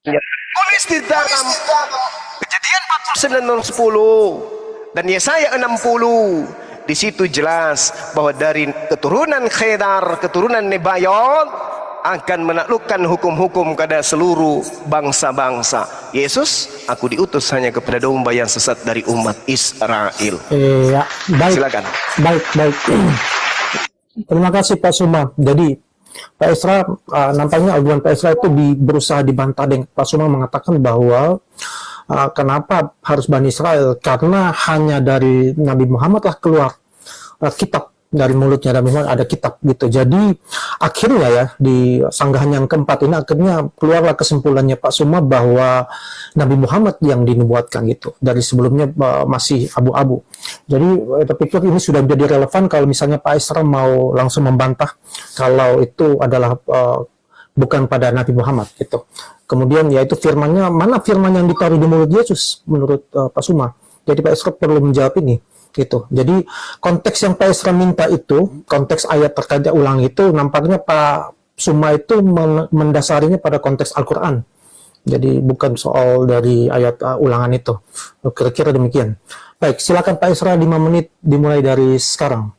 tulis di dalam Kejadian 49 nomor 10 dan Yesaya 60. Di situ jelas bahwa dari keturunan Khedar, keturunan Nebayot akan menaklukkan hukum-hukum kepada seluruh bangsa-bangsa. Yesus, aku diutus hanya kepada domba yang sesat dari umat Israel. Ya, baik. Silakan. Baik. Terima kasih Pak Suma. Jadi Pak Esra, nampaknya argumen Pak Esra itu berusaha dibantah dengan Pak Suma mengatakan bahwa kenapa harus Bani Israel? Karena hanya dari Nabi Muhammad lah keluar kitab, dari mulutnya Nabi Muhammad ada kitab gitu. Jadi akhirnya ya di sanggahan yang keempat ini akhirnya keluarlah kesimpulannya Pak Suma bahwa Nabi Muhammad yang dinubuatkan gitu. Dari sebelumnya masih abu-abu. Jadi saya pikir ini sudah menjadi relevan kalau misalnya Pak Esra mau langsung membantah kalau itu adalah bukan pada Nabi Muhammad gitu. Kemudian yaitu firmannya, mana firman yang ditaruh di mulut Yesus menurut Pak Suma. Jadi Pak Esra perlu menjawab ini gitu. Jadi konteks yang Pak Esra minta itu, konteks ayat terkait ulang itu, nampaknya Pak Suma itu mendasarinya pada konteks Al-Quran. Jadi bukan soal dari ayat ulangan itu. Kira-kira demikian. Baik, silakan Pak Esra 5 menit dimulai dari sekarang.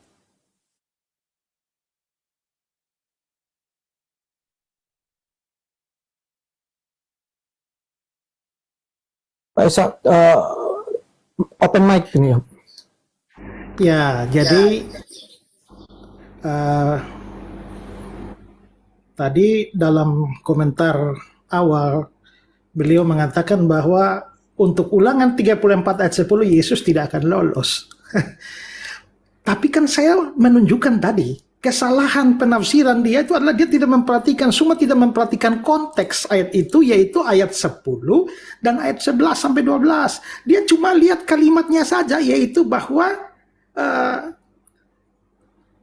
Pak Esra, open mic ini ya. Ya, jadi tadi dalam komentar awal beliau mengatakan bahwa untuk ulangan 34 ayat 10 Yesus tidak akan lolos. Tapi kan saya menunjukkan tadi kesalahan penafsiran dia itu adalah dia tidak memperhatikan, semua tidak memperhatikan konteks ayat itu, yaitu ayat 10 dan ayat 11 sampai 12. Dia cuma lihat kalimatnya saja, yaitu bahwa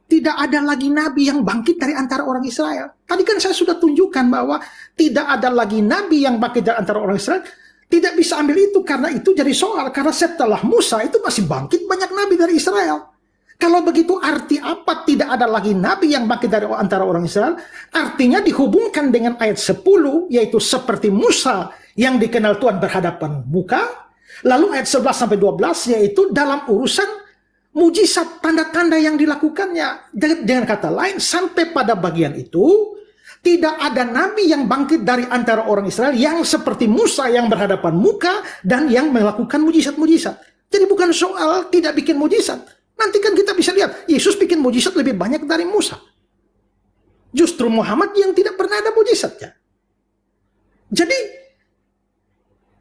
tidak ada lagi nabi yang bangkit dari antara orang Israel. Tadi kan saya sudah tunjukkan bahwa tidak ada lagi nabi yang bangkit dari antara orang Israel. Tidak bisa ambil itu karena itu jadi soal. Karena setelah Musa itu masih bangkit banyak nabi dari Israel. Kalau begitu arti apa tidak ada lagi nabi yang bangkit dari antara orang Israel? Artinya dihubungkan dengan ayat 10, yaitu seperti Musa yang dikenal Tuhan berhadapan muka. Lalu ayat 11 sampai 12 yaitu dalam urusan mujizat tanda-tanda yang dilakukannya. Dengan kata lain, sampai pada bagian itu tidak ada nabi yang bangkit dari antara orang Israel yang seperti Musa yang berhadapan muka dan yang melakukan mujizat-mujizat. Jadi bukan soal tidak bikin mujizat. Nanti kan kita bisa lihat, Yesus bikin mujizat lebih banyak dari Musa. Justru Muhammad yang tidak pernah ada mujizatnya. Jadi,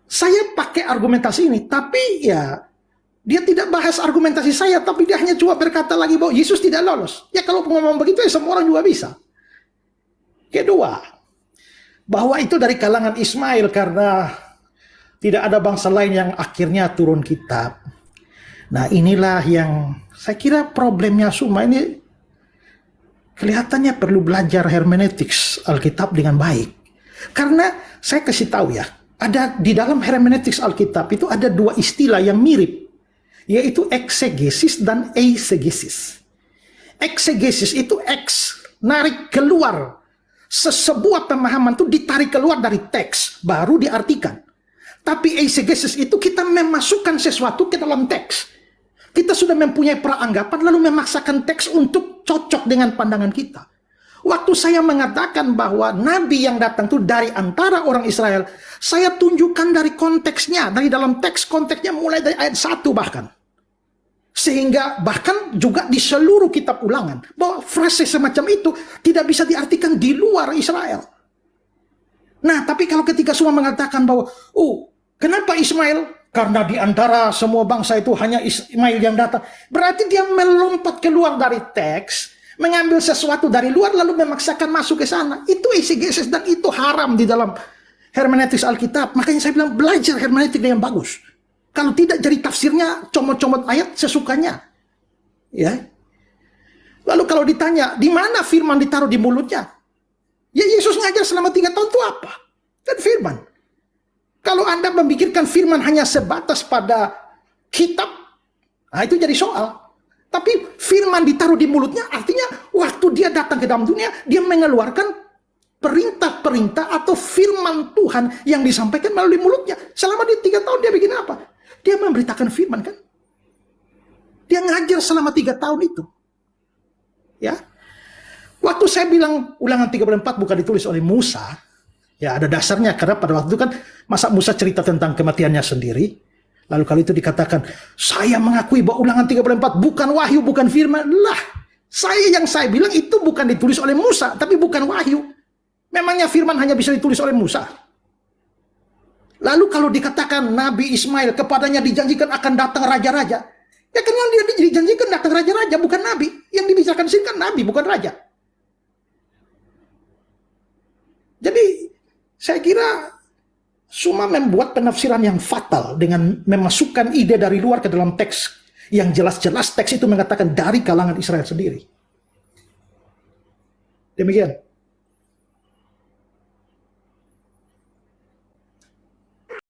saya pakai argumentasi ini, tapi ya, dia tidak bahas argumentasi saya, tapi dia hanya cuma berkata lagi bahwa Yesus tidak lolos. Ya kalau ngomong begitu, ya semua orang juga bisa. Kedua, bahwa itu dari kalangan Ismail karena tidak ada bangsa lain yang akhirnya turun kitab. Nah inilah yang saya kira problemnya semua ini kelihatannya perlu belajar hermeneutics Alkitab dengan baik. Karena saya kasih tahu ya, ada di dalam hermeneutics Alkitab itu ada dua istilah yang mirip, yaitu eksegesis dan eisegesis. Eksegesis itu narik keluar. Sebuah pemahaman itu ditarik keluar dari teks, baru diartikan. Tapi eisegesis itu kita memasukkan sesuatu ke dalam teks. Kita sudah mempunyai peranggapan lalu memaksakan teks untuk cocok dengan pandangan kita. Waktu saya mengatakan bahwa nabi yang datang itu dari antara orang Israel, saya tunjukkan dari konteksnya, dari dalam teks konteksnya mulai dari ayat 1 bahkan. Sehingga bahkan juga di seluruh kitab ulangan, bahwa frase semacam itu tidak bisa diartikan di luar Israel. Nah, tapi kalau ketika semua mengatakan bahwa, kenapa Ismail? Karena di antara semua bangsa itu hanya Ismail yang datang. Berarti dia melompat keluar dari teks, mengambil sesuatu dari luar lalu memaksakan masuk ke sana. Itu eisegesis dan itu haram di dalam hermeneutics Alkitab. Makanya saya bilang belajar hermeneutik dengan bagus. Kalau tidak jadi tafsirnya comot-comot ayat sesukanya. Ya. Lalu kalau ditanya, di mana firman ditaruh di mulutnya? Ya Yesus ngajar selama 3 tahun itu apa? Kan firman. Kalau Anda memikirkan firman hanya sebatas pada kitab, nah itu jadi soal. Tapi firman ditaruh di mulutnya artinya waktu dia datang ke dalam dunia, dia mengeluarkan perintah-perintah atau firman Tuhan yang disampaikan melalui mulutnya. Selama di 3 tahun dia bikin apa? Dia memberitakan firman kan? Dia ngajar selama 3 tahun itu. Ya. Waktu saya bilang ulangan 34 bukan ditulis oleh Musa, ya ada dasarnya karena pada waktu itu kan masa Musa cerita tentang kematiannya sendiri. Lalu kalau itu dikatakan, saya mengakui bahwa ulangan 34 bukan wahyu, bukan firman. Lah, yang saya bilang itu bukan ditulis oleh Musa, tapi bukan wahyu. Memangnya firman hanya bisa ditulis oleh Musa? Lalu kalau dikatakan Nabi Ismail kepadanya dijanjikan akan datang raja-raja. Ya kan yang dia dijanjikan datang raja-raja, bukan Nabi. Yang dibicarakan di sini kan Nabi, bukan raja. Jadi, saya kira Suma membuat penafsiran yang fatal dengan memasukkan ide dari luar ke dalam teks yang jelas-jelas teks itu mengatakan dari kalangan Israel sendiri. Demikian.